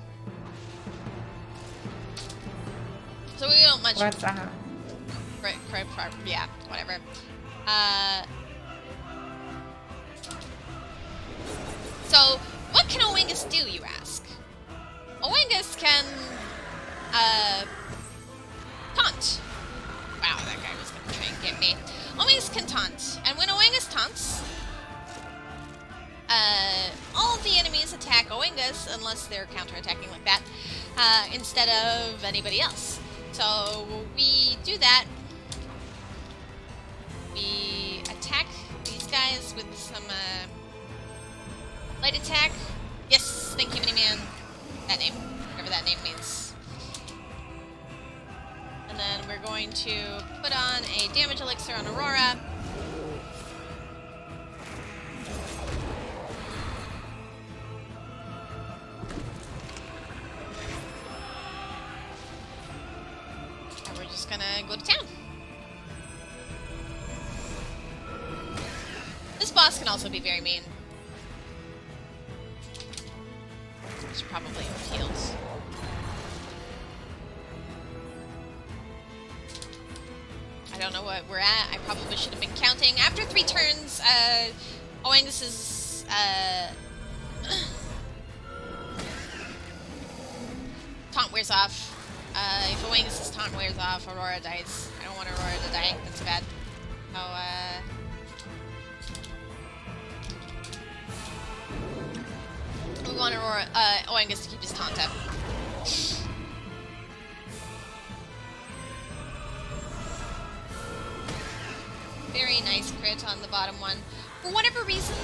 So we don't much... What's yeah, whatever. So, what can Oangus do, you ask? Oangus can, taunt. Wow, that guy was gonna try and get me. Oangus can taunt, and when Oangus taunts, all of the enemies attack Oangus unless they're counterattacking like that, instead of anybody else. So we do that. We attack these guys with some light attack. Yes, thank you, Miniman. That name, whatever that name means. And then we're going to put on a damage elixir on Aurora. And we're just gonna go to town. This boss can also be very mean. I should probably have healed. I don't know what we're at. I probably should have been counting. After 3 turns, Oangus's, taunt wears off. If Oangus's taunt wears off, Aurora dies. I don't want Aurora to die. That's bad. So, we want Oangus to keep his taunt up. Very nice crit on the bottom one. For whatever reason,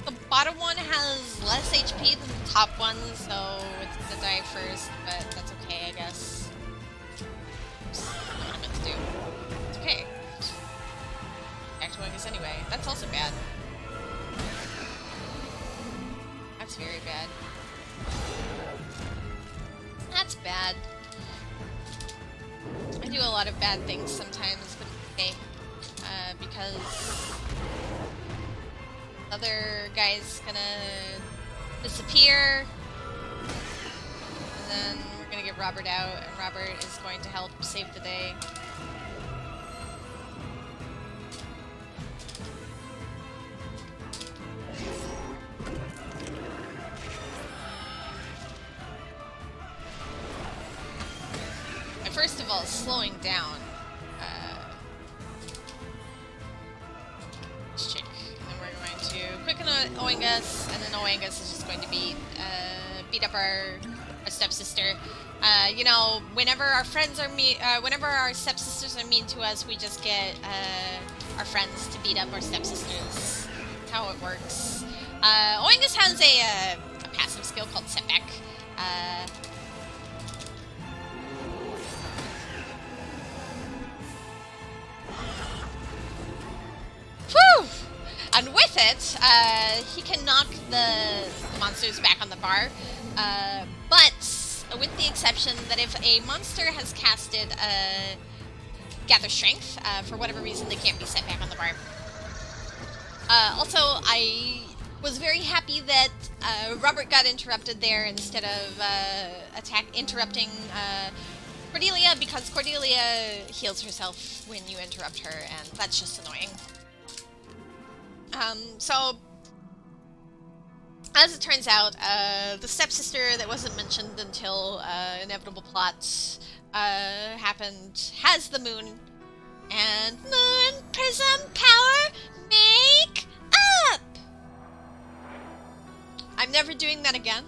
the bottom one has less HP than the top one, so it's gonna die first, but that's okay, I guess. Oops, not what I meant to do. It's okay. Back to Oangus anyway. That's also bad. That's very bad. That's bad. I do a lot of bad things sometimes, but it's okay. Because other guy's gonna disappear, and then we're gonna get Robert out, and Robert is going to help save the day. And first of all, slowing down. at Oingus, and then Oingus is just going to beat up our stepsister. You know, whenever our friends are whenever our stepsisters are mean to us, we just get our friends to beat up our stepsisters. That's how it works. Oingus has a passive skill called Setback. Whew! And with it, he can knock the monsters back on the bar, but with the exception that if a monster has casted Gather Strength, for whatever reason they can't be set back on the bar. Also, I was very happy that Robert got interrupted there instead of interrupting Cordelia, because Cordelia heals herself when you interrupt her, and that's just annoying. So, as it turns out, the stepsister that wasn't mentioned until inevitable plot happened has the moon, and moon prism power make up! I'm never doing that again.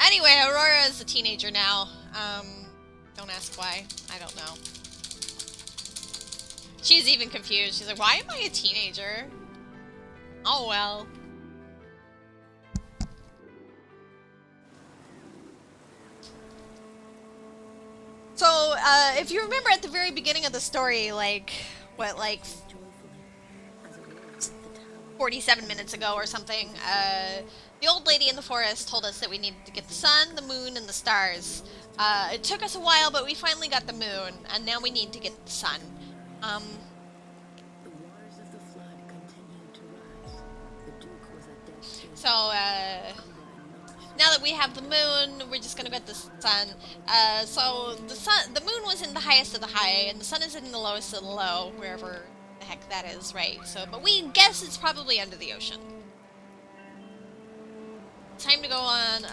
Anyway, Aurora is a teenager now. Don't ask why. I don't know. She's even confused. She's like, why am I a teenager? Oh well. So, if you remember at the very beginning of the story, like, what, like 47 minutes ago or something, the old lady in the forest told us that we needed to get the sun, the moon, and the stars. It took us a while, but we finally got the moon, and now we need to get the sun. The waters of the flood continued to rise. The Duke was at death's door. So, now that we have the moon, we're just gonna get the sun. So the moon was in the highest of the high, and the sun is in the lowest of the low, wherever the heck that is, right? So, but we guess it's probably under the ocean. Time to go on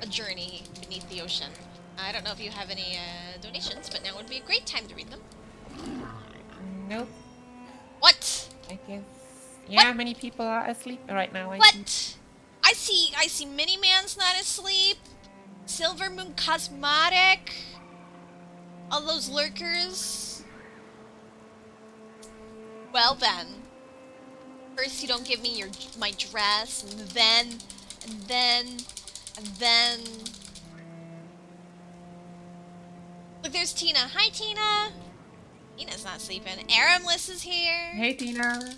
a journey beneath the ocean. I don't know if you have any donations, but now would be a great time to read them. Nope. What? I guess. Yeah, What? many people are asleep right now. What? I see Miniman's not asleep. Silver Moon Cosmetic. All those lurkers. Well then. First you don't give me my dress, and then. Look, there's Tina. Hi, Tina. Tina's not sleeping. Aramlis is here. Hey, Tina.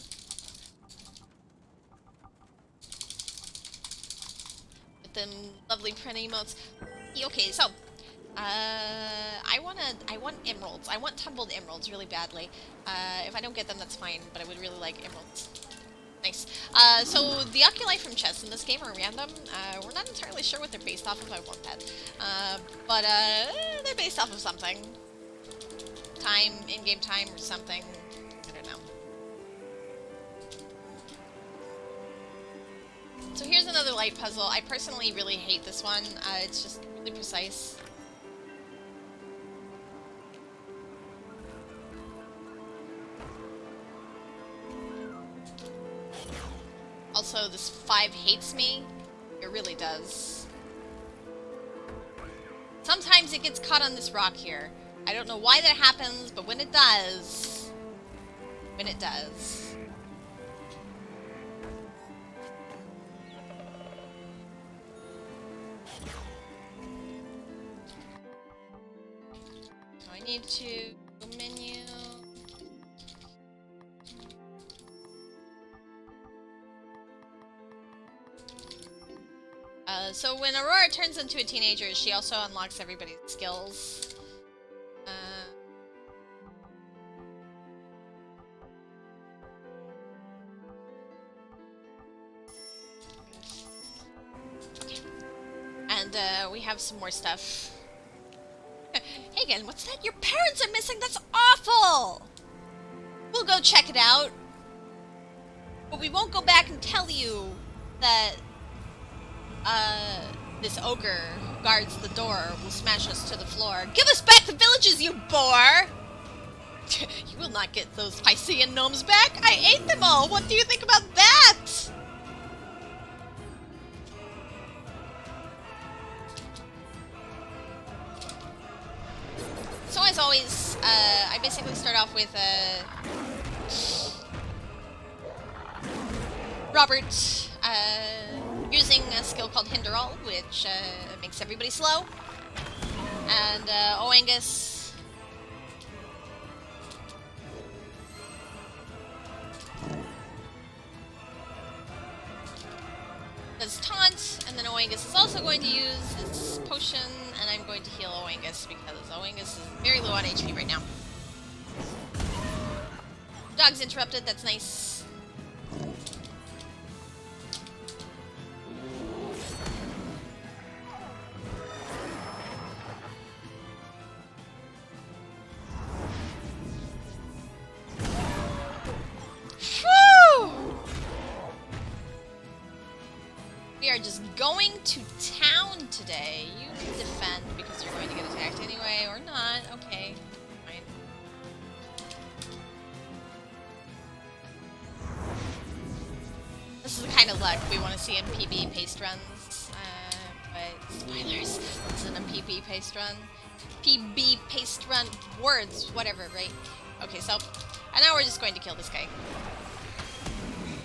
With them lovely print emotes. Okay, so I want emeralds. I want tumbled emeralds really badly. If I don't get them, that's fine, but I would really like emeralds. Nice. So the oculi from chests in this game are random. We're not entirely sure what they're based off of. I want that. But they're based off of something. Time, in-game time or something. I don't know. So here's another light puzzle. I personally really hate this one. It's just really precise. Also, this 5 hates me. It really does. Sometimes it gets caught on this rock here. I don't know why that happens, but when it does... So I need to menu... So when Aurora turns into a teenager, she also unlocks everybody's skills. Okay. And we have some more stuff. Hagen, what's that? Your parents are missing? That's awful! We'll go check it out. But we won't go back and tell you that this ogre who guards the door will smash us to the floor. Give us back the villages, you boar! You will not get those Piscean gnomes back. I ate them all. What do you think about that? So as always, I basically start off with Robert using a skill called Hinder All, which makes everybody slow, and Oangus does taunt, and then Oangus is also going to use his potion, and I'm going to heal Oangus because Oangus is very low on HP right now. Dog's interrupted, that's nice. We are just going to town today. You can defend because you're going to get attacked anyway, or not. Okay, fine. This is the kind of luck we want to see in PB paste runs. But spoilers, this isn't a PB paste run. PB paste run words, whatever, right? Okay, so and now we're just going to kill this guy.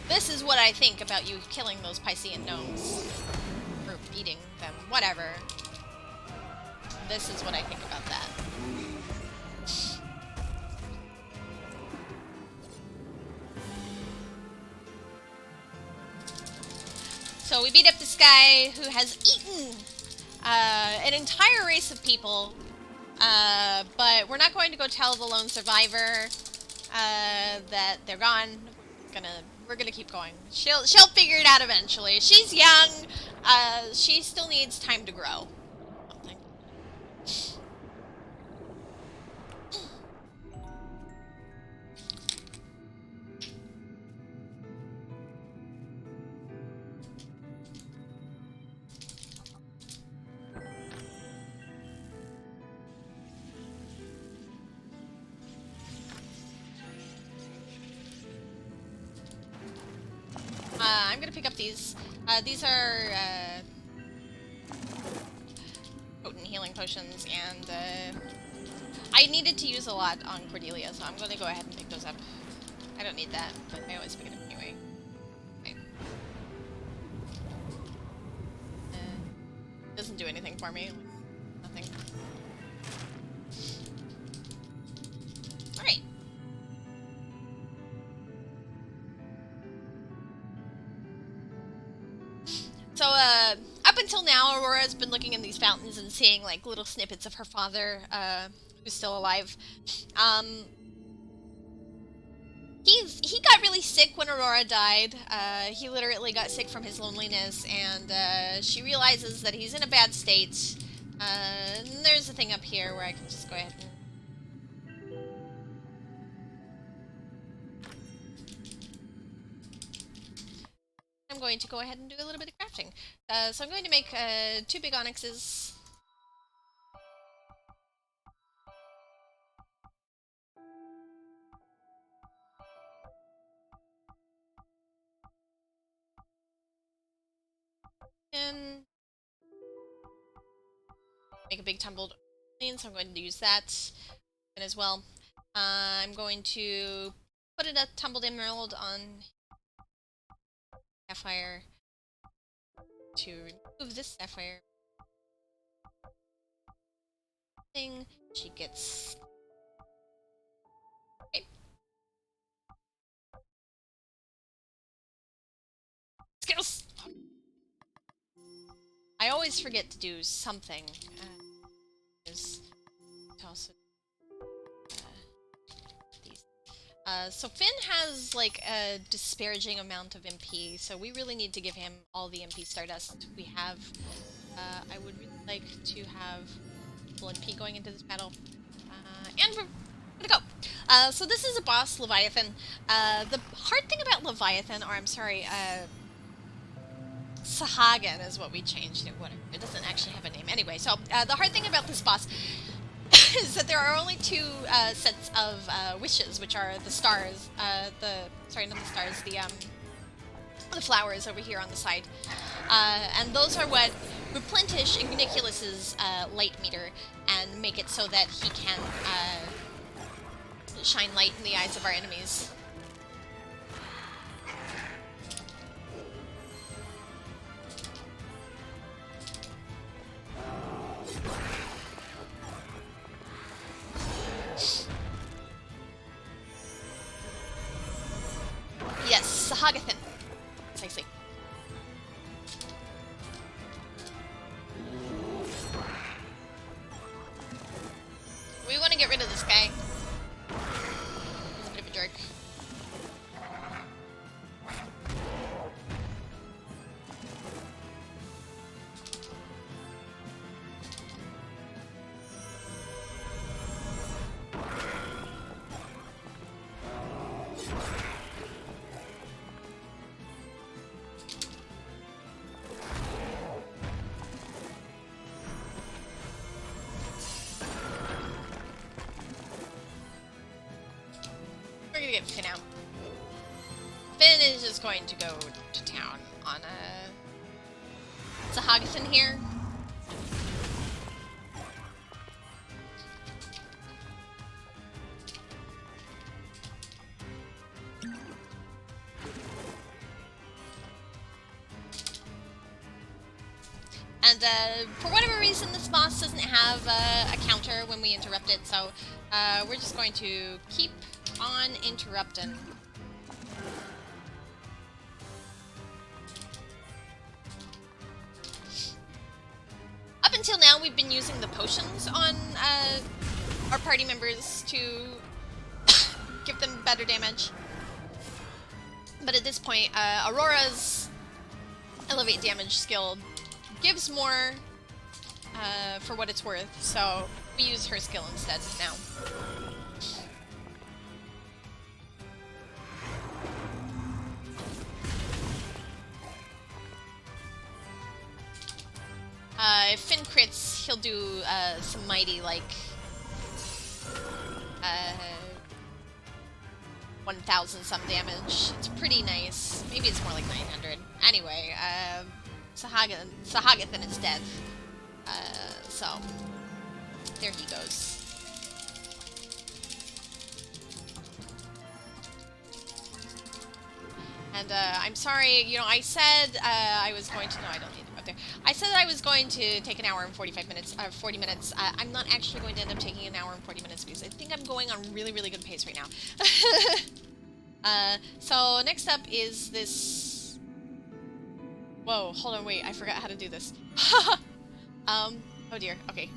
This is what I think about you killing those Piscean gnomes. Or beating them, whatever. This is what I think about that. So we beat up this guy who has eaten an entire race of people, but we're not going to go tell the lone survivor that they're gone. We're gonna keep going. She'll figure it out eventually. She's young. She still needs time to grow. Something. I'm gonna pick up these. These are potent healing potions, and I needed to use a lot on Cordelia, so I'm gonna go ahead and pick those up. I don't need that, but I always pick it up anyway. Okay. Doesn't do anything for me. Nothing. Alright. So, up until now, Aurora's been looking in these fountains and seeing, like, little snippets of her father, who's still alive. He got really sick when Aurora died. He literally got sick from his loneliness, and, she realizes that he's in a bad state. And there's a thing up here where I can just go ahead and... I'm going to go ahead and do a little bit of crafting. So I'm going to make 2 big onyxes. And make a big tumbled onion, so I'm going to use that as well. I'm going to put a tumbled emerald on sapphire to remove this sapphire thing. She gets... Okay. Skills! I always forget to do something. Also, these. So Finn has like a disparaging amount of MP, so we really need to give him all the MP Stardust we have. I would really like to have full MP going into this battle. And we're gonna go. So this is a boss, Leviathan. The hard thing about Leviathan, or I'm sorry, Sahagin is what we changed it. Whatever. It doesn't actually have a name. Anyway, so the hard thing about this boss is that there are only two sets of wishes, which are the stars, sorry, not the stars, the flowers over here on the side. And those are what replenish Igniculus's light meter and make it so that he can shine light in the eyes of our enemies. Yes, Sahagathan. Precisely. We want to get rid of this guy. He's a bit of a jerk. We're gonna get Finn out. Finn is just going to go to town on Sahagathan here. And for whatever reason, this boss doesn't have a counter when we interrupt it, so we're just going to keep on interrupting. Up until now, we've been using the potions on our party members to give them better damage. But at this point, Aurora's Elevate Damage skill gives more for what it's worth, so we use her skill instead now. If Finn crits, he'll do some mighty, like, 1,000 some damage. It's pretty nice. Maybe it's more like 900. Anyway, Sahagathan is dead. So, there he goes. And I'm sorry, you know, I said I was going to... No, I don't need to go up there. I said I was going to take an hour and 45 minutes, 40 minutes. I'm not actually going to end up taking an hour and 40 minutes because I think I'm going on really, really good pace right now. So next up is this... Whoa, hold on, wait, I forgot how to do this. Oh dear, okay.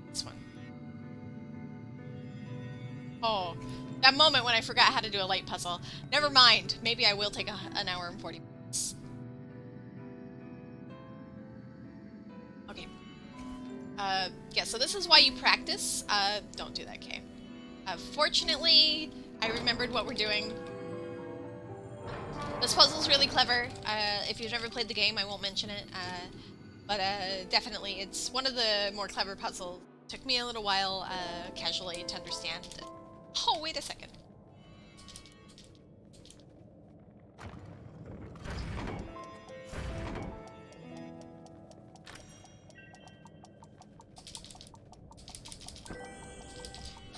This one. Oh, that moment when I forgot how to do a light puzzle. Never mind. Maybe I will take an hour and 40 minutes. Okay. Yeah, so this is why you practice. Don't do that, Kay. Fortunately, I remembered what we're doing. This puzzle's really clever. If you've never played the game, I won't mention it. But definitely, it's one of the more clever puzzles. Took me a little while, casually, to understand. Oh, wait a second.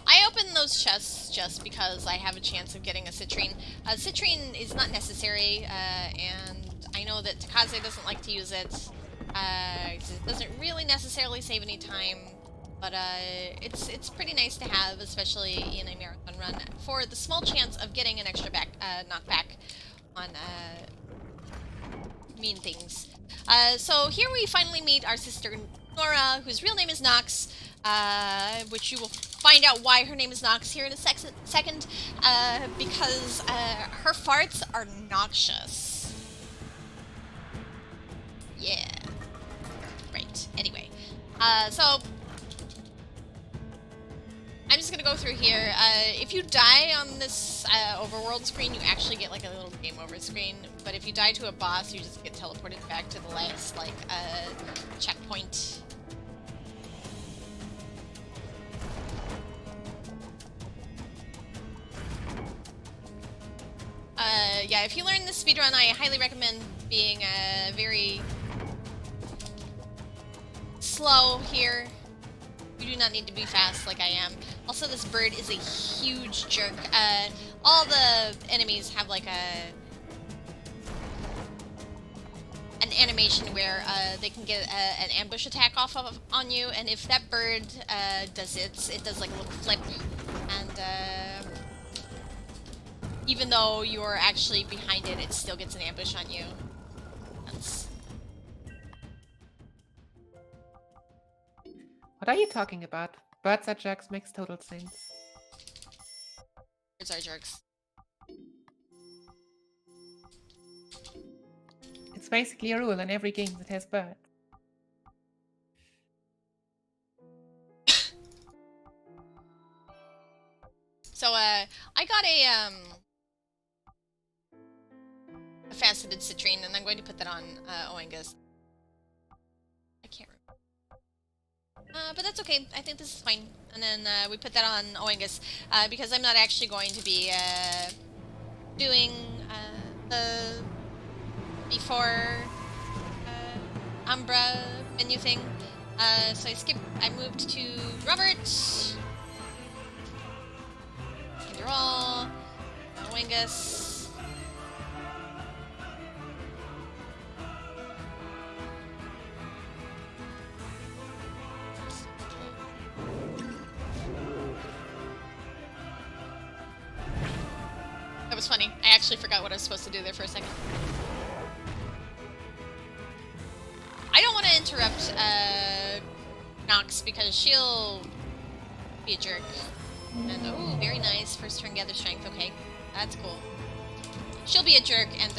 I opened those chests just because I have a chance of getting a citrine. Citrine is not necessary, and I know that Takaze doesn't like to use it. It doesn't really necessarily save any time. But it's pretty nice to have, especially in a marathon run, for the small chance of getting an extra knockback on mean things. So here we finally meet our sister Nora, whose real name is Nox, which you will find out why her name is Nox here in a second, because her farts are noxious. Yeah. Right. Anyway, so I'm just gonna go through here. If you die on this overworld screen, you actually get like a little game over screen. But if you die to a boss, you just get teleported back to the last like checkpoint. Yeah, if you learn the speedrun, I highly recommend being very slow here. You do not need to be fast like I am. Also, this bird is a huge jerk. All the enemies have like an animation where they can get an ambush attack off of on you, and if that bird does it does like a little flip, and even though you're actually behind it, it still gets an ambush on you. That's... What are you talking about? Birds are jerks makes total sense. Birds are jerks. It's basically a rule in every game that has birds. So, I got a faceted citrine, and I'm going to put that on Oengus. I can't remember. But that's okay. I think this is fine. And then we put that on Oengus, because I'm not actually going to be doing the before Umbra menu thing. So I moved to Robert. Draw. Oengus. That was funny. I actually forgot what I was supposed to do there for a second. I don't want to interrupt Nox because she'll be a jerk. And oh, very nice. First turn gather strength. Okay, that's cool. She'll be a jerk and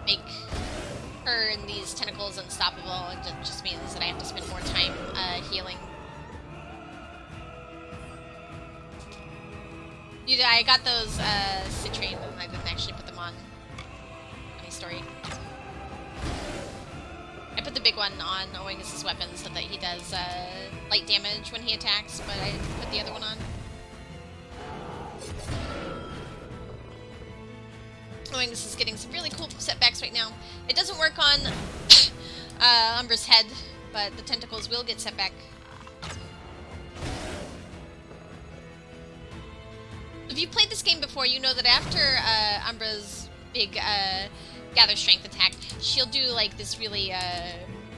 make her and these tentacles unstoppable, and it just means that I have to spend more time healing. I got those citrine and I didn't actually put them on. Funny story. I put the big one on Oengus' weapon so that he does light damage when he attacks, but I didn't put the other one on. Oengus is getting some really cool setbacks right now. It doesn't work on Umbra's head, but the tentacles will get setback. If you played this game before, you know that after Umbra's big gather strength attack, she'll do like this really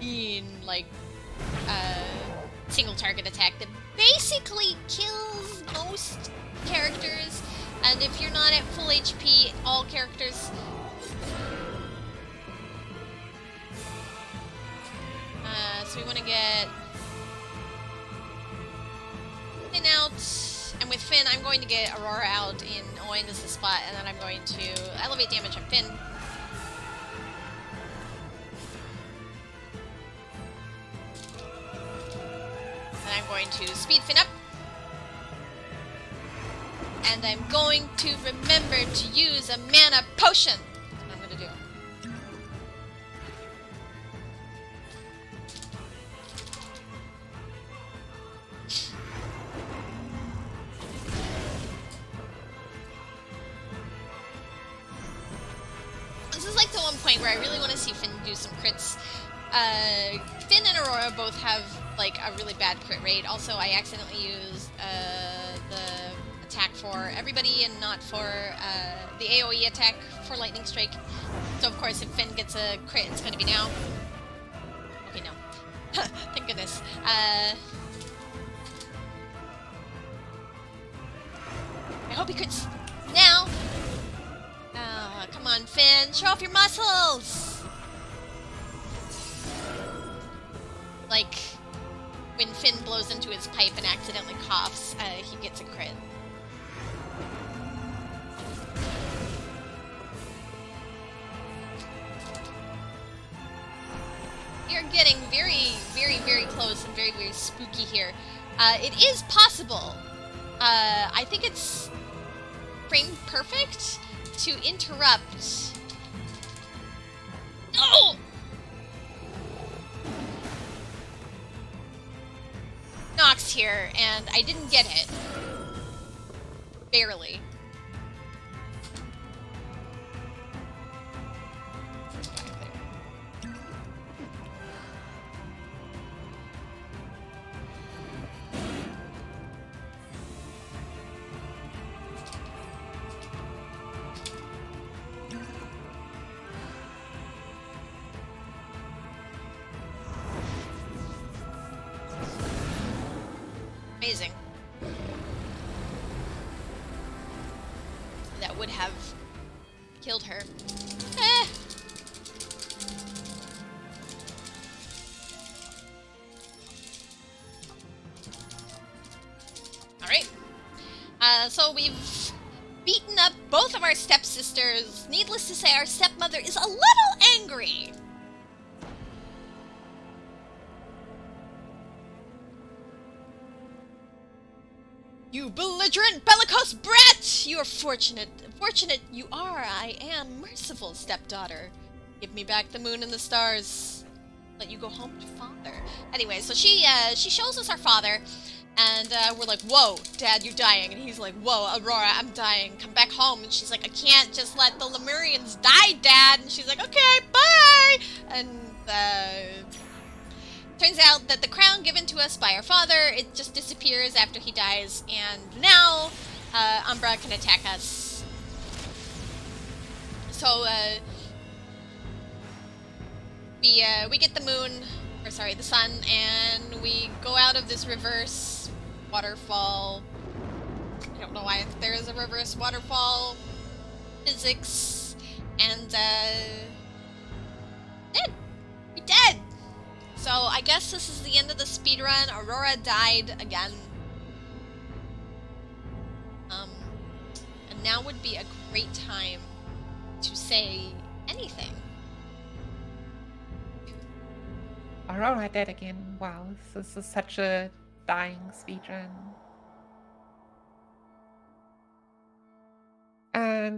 mean like single target attack that basically kills most characters, and if you're not at full HP, all characters. So we want to get Finn out, and with Finn, I'm going to get Aurora out in Oengus' spot, and then I'm going to elevate damage on Finn. And I'm going to speed Finn up. And I'm going to remember to use a mana potion. That's what I'm going to do. This is like the one point where I really want to see Finn do some crits. Finn and Aurora both have like a really bad crit rate. Also, I accidentally used the attack for everybody and not for the AoE attack for Lightning Strike. So of course, if Finn gets a crit, it's going to be now. Okay, no. Thank goodness. I hope he crits now. Come on, Finn. Show off your muscles! Like, when Finn blows into his pipe and accidentally coughs, he gets a crit. We are getting very, very, very close and very very spooky here. It is possible. I think it's frame perfect to interrupt. No! Nox here, and I didn't get it. Barely. Amazing. That would have killed her. Eh. Alright. So we've beaten up both of our stepsisters. Needless to say, our stepmother is a little angry. You belligerent, bellicose brat! You are fortunate you are. I am merciful, stepdaughter. Give me back the moon and the stars. Let you go home to father. Anyway, so she shows us our father, and we're like, whoa, Dad, you're dying. And he's like, whoa, Aurora, I'm dying. Come back home. And she's like, I can't just let the Lemurians die, Dad. And she's like, okay, bye! And, turns out that the crown given to us by our father, it just disappears after he dies, and now Umbra can attack us. So we get the moon, or sorry, the sun, and we go out of this reverse waterfall. I don't know why there is a reverse waterfall physics, and dead. We dead. So I guess this is the end of the speedrun. Aurora died again. And now would be a great time to say anything. Aurora dead again. Wow, this is such a dying speedrun.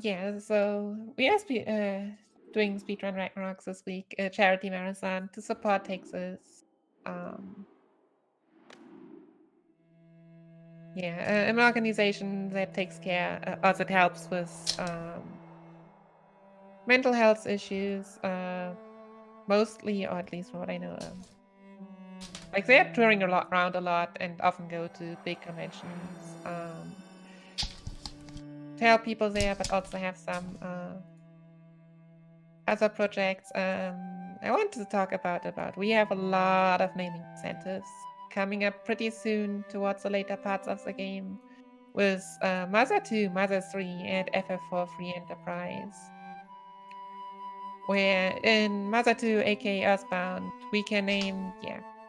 Yeah, so we are doing Speedrun Ragnarok this week, a charity marathon to support Texas. Yeah, an organization that takes care, or that helps with mental health issues, mostly, or at least from what I know. Like they're touring around a lot and often go to big conventions to help people there, but also have some other projects. I wanted to talk about we have a lot of naming incentives coming up pretty soon towards the later parts of the game with Mother 2, Mother 3, and FF4 Free Enterprise. Where in Mother 2, aka Earthbound, we can name,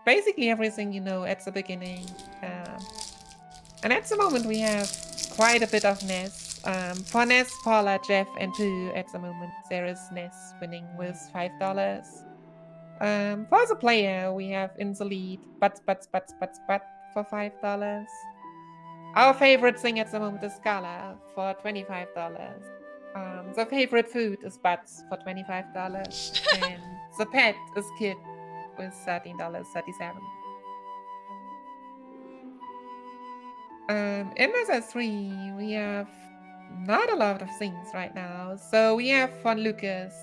basically everything you know at the beginning. And at the moment we have quite a bit of Ness. For Ness, Paula, Jeff, and Pooh at the moment, there is Ness winning with $5. For the player, we have in the lead, but for $5. Our favorite thing at the moment is Scala for $25. The favorite food is Butts for $25. And the pet is Kid with $13.37. In Mother 3, we have not a lot of things right now. So we have Von Lucas.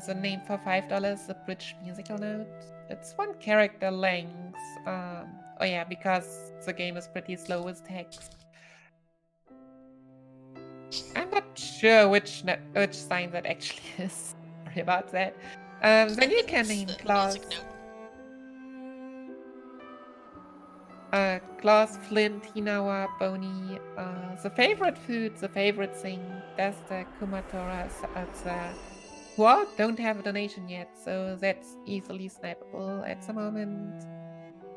The name for $5, the bridge musical note. It's one character length. Oh yeah, because the game is pretty slow with text. I'm not sure which sign that actually is. Sorry about that. Then you can name Klaus. Klaus, Flint, Hinawa, Boni. The favorite food, the favorite thing, that's the Kumatora Satsa. Who all don't have a donation yet, so that's easily snappable at the moment.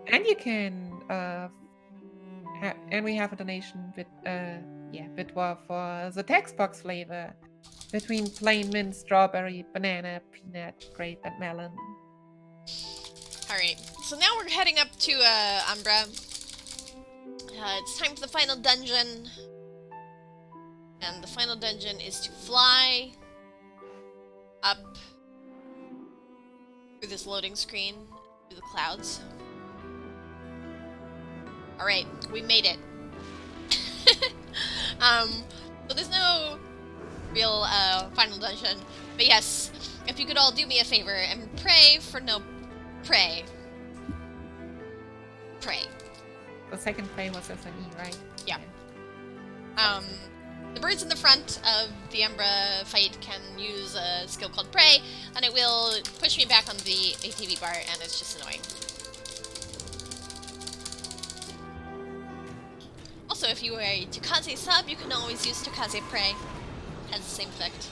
And you can, and we have a donation with, Bitwa for the text box flavor. Between plain mint, strawberry, banana, peanut, grape, and melon. Alright, so now we're heading up to Umbra. It's time for the final dungeon. And the final dungeon is to fly up through this loading screen, through the clouds. Alright, we made it. So there's no real final dungeon. But yes, if you could all do me a favor and pray. Pray. The second frame was as an E, right? Yeah. The birds in the front of the Umbra fight can use a skill called Pray, and it will push me back on the ATV bar, and it's just annoying. Also, if you are a Tukaze sub, you can always use Tukaze Pray. Has the same effect.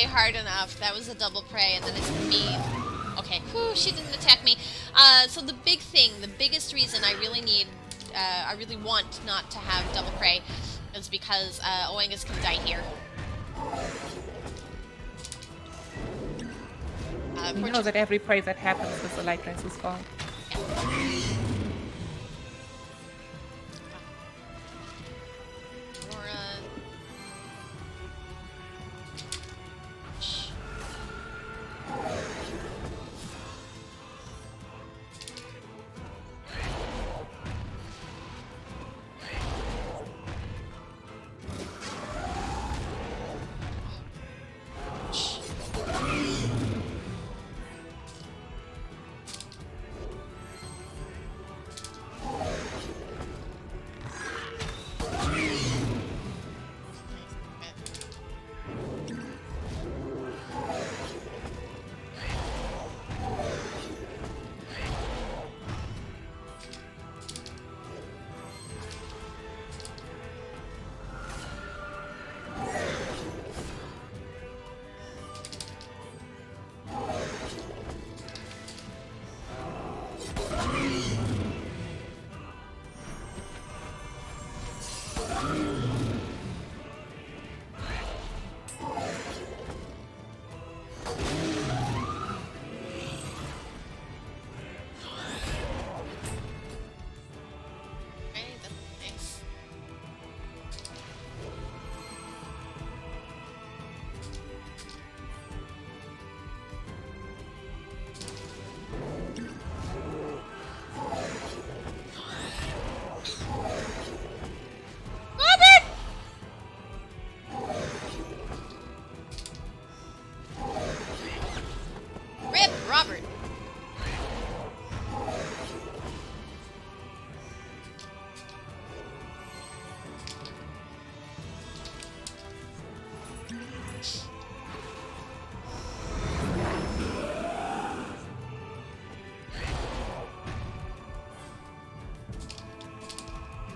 Hard enough. That was a double pray, and then it's me. Okay, whew, she didn't attack me. So the big thing, the biggest reason I really want not to have double pray is because Oangas can die here. You know that every pray that happens is the light dance's fault. Yeah.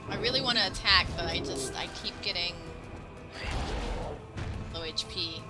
I really want to attack, but I keep getting low HP.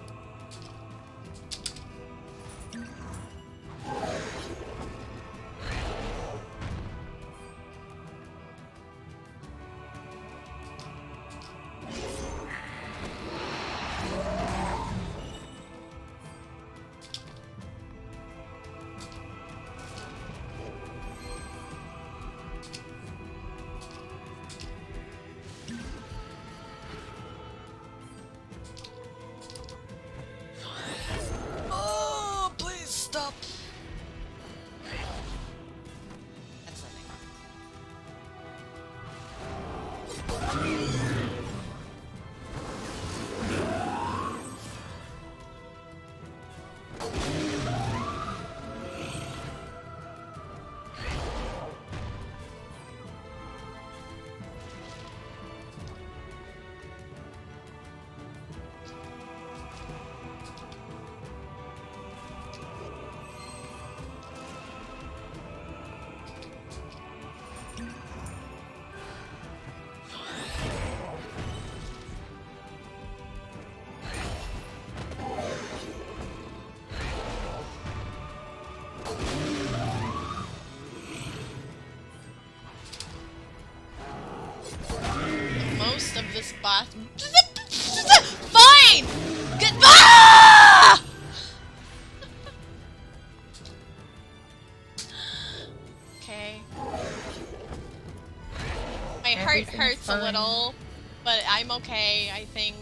boss. Fine! Good. Ah! Okay. My heart Everything's hurts a fine. little, but I'm okay, I think.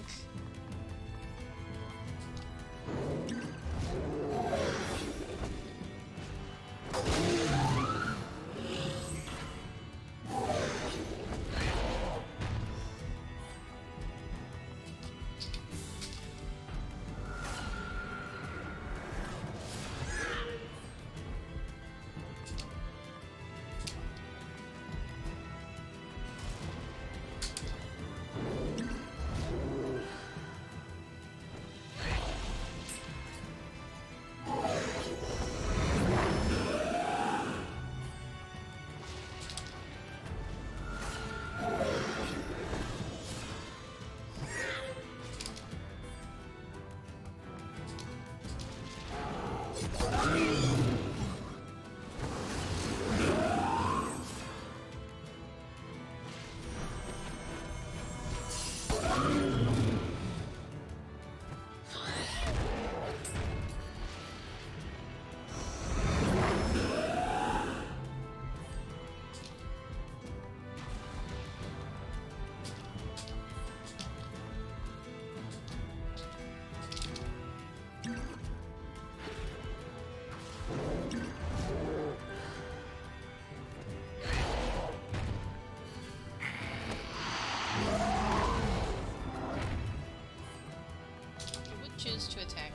Choose to attack.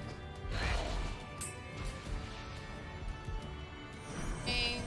Okay.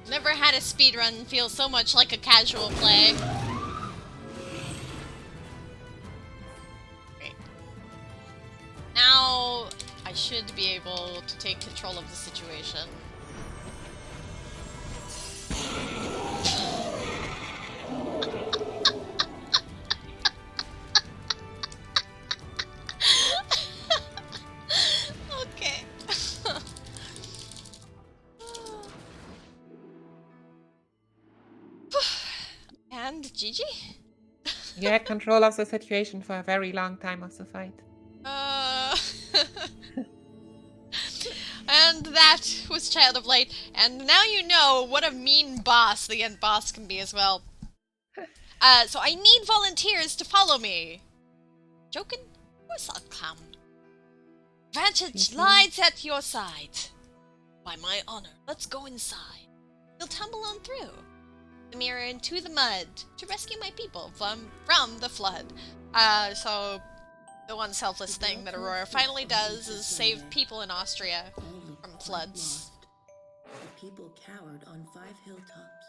Never had a speedrun feel so much like a casual play. Great. Now I should be able to take control of the situation. Okay. And GG? You had control of the situation for a very long time of the fight. And that was Child of Light. And now you know what a mean boss the end boss can be as well. So I need volunteers to follow me. Joking? Of course I'll come. Vantage lies at your side. By my honor, let's go inside. You'll tumble on through the mirror into the mud to rescue my people from the flood. So the one selfless thing that Aurora finally does is save people in Austria from floods. The people cowered on 5 hilltops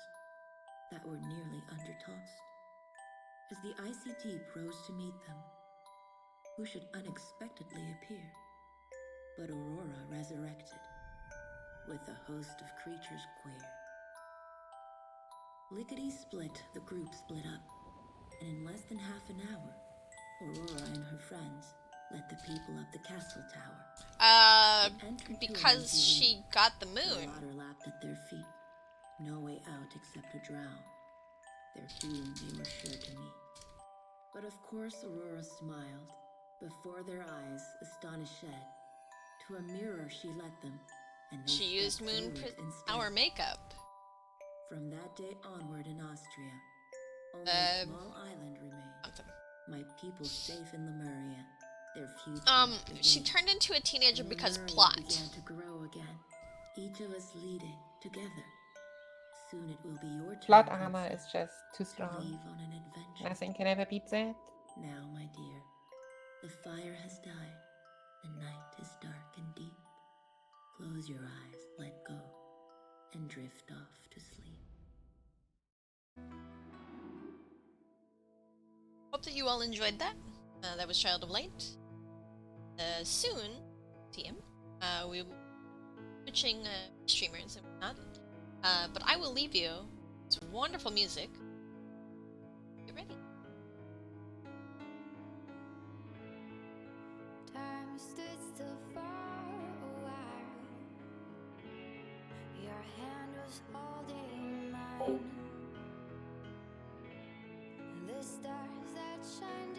that were nearly undertossed. As the icy deep rose to meet them, who should unexpectedly appear but Aurora resurrected, with a host of creatures queer. Lickety-split, the group split up, and in less than half an hour, Aurora and her friends led the people up the castle tower. Because she got the moon. The water lapped at their feet, no way out except to drown. Their doom they were sure to meet. But of course Aurora smiled. Before their eyes, astonished shed, to a mirror she led them, and they She used moon power makeup. From that day onward in Austria, only a small island remained. My people safe in Lemuria, their future she turned into a teenager because Lemuria plot. began to grow again, each of us leading together. Soon it will be your turn. Plot armor is just too to strong. leave on an adventure. Nothing can ever beat that. Now, my dear, the fire has died. The night is dark and deep. Close your eyes, let go, and drift off to sleep. Hope that you all enjoyed that. That was Child of Light. Soon, TM, we will be switching streamers and whatnot. But I will leave you. It's wonderful music. Get ready. Time stood still for a while. Your hand was holding mine. The stars that shine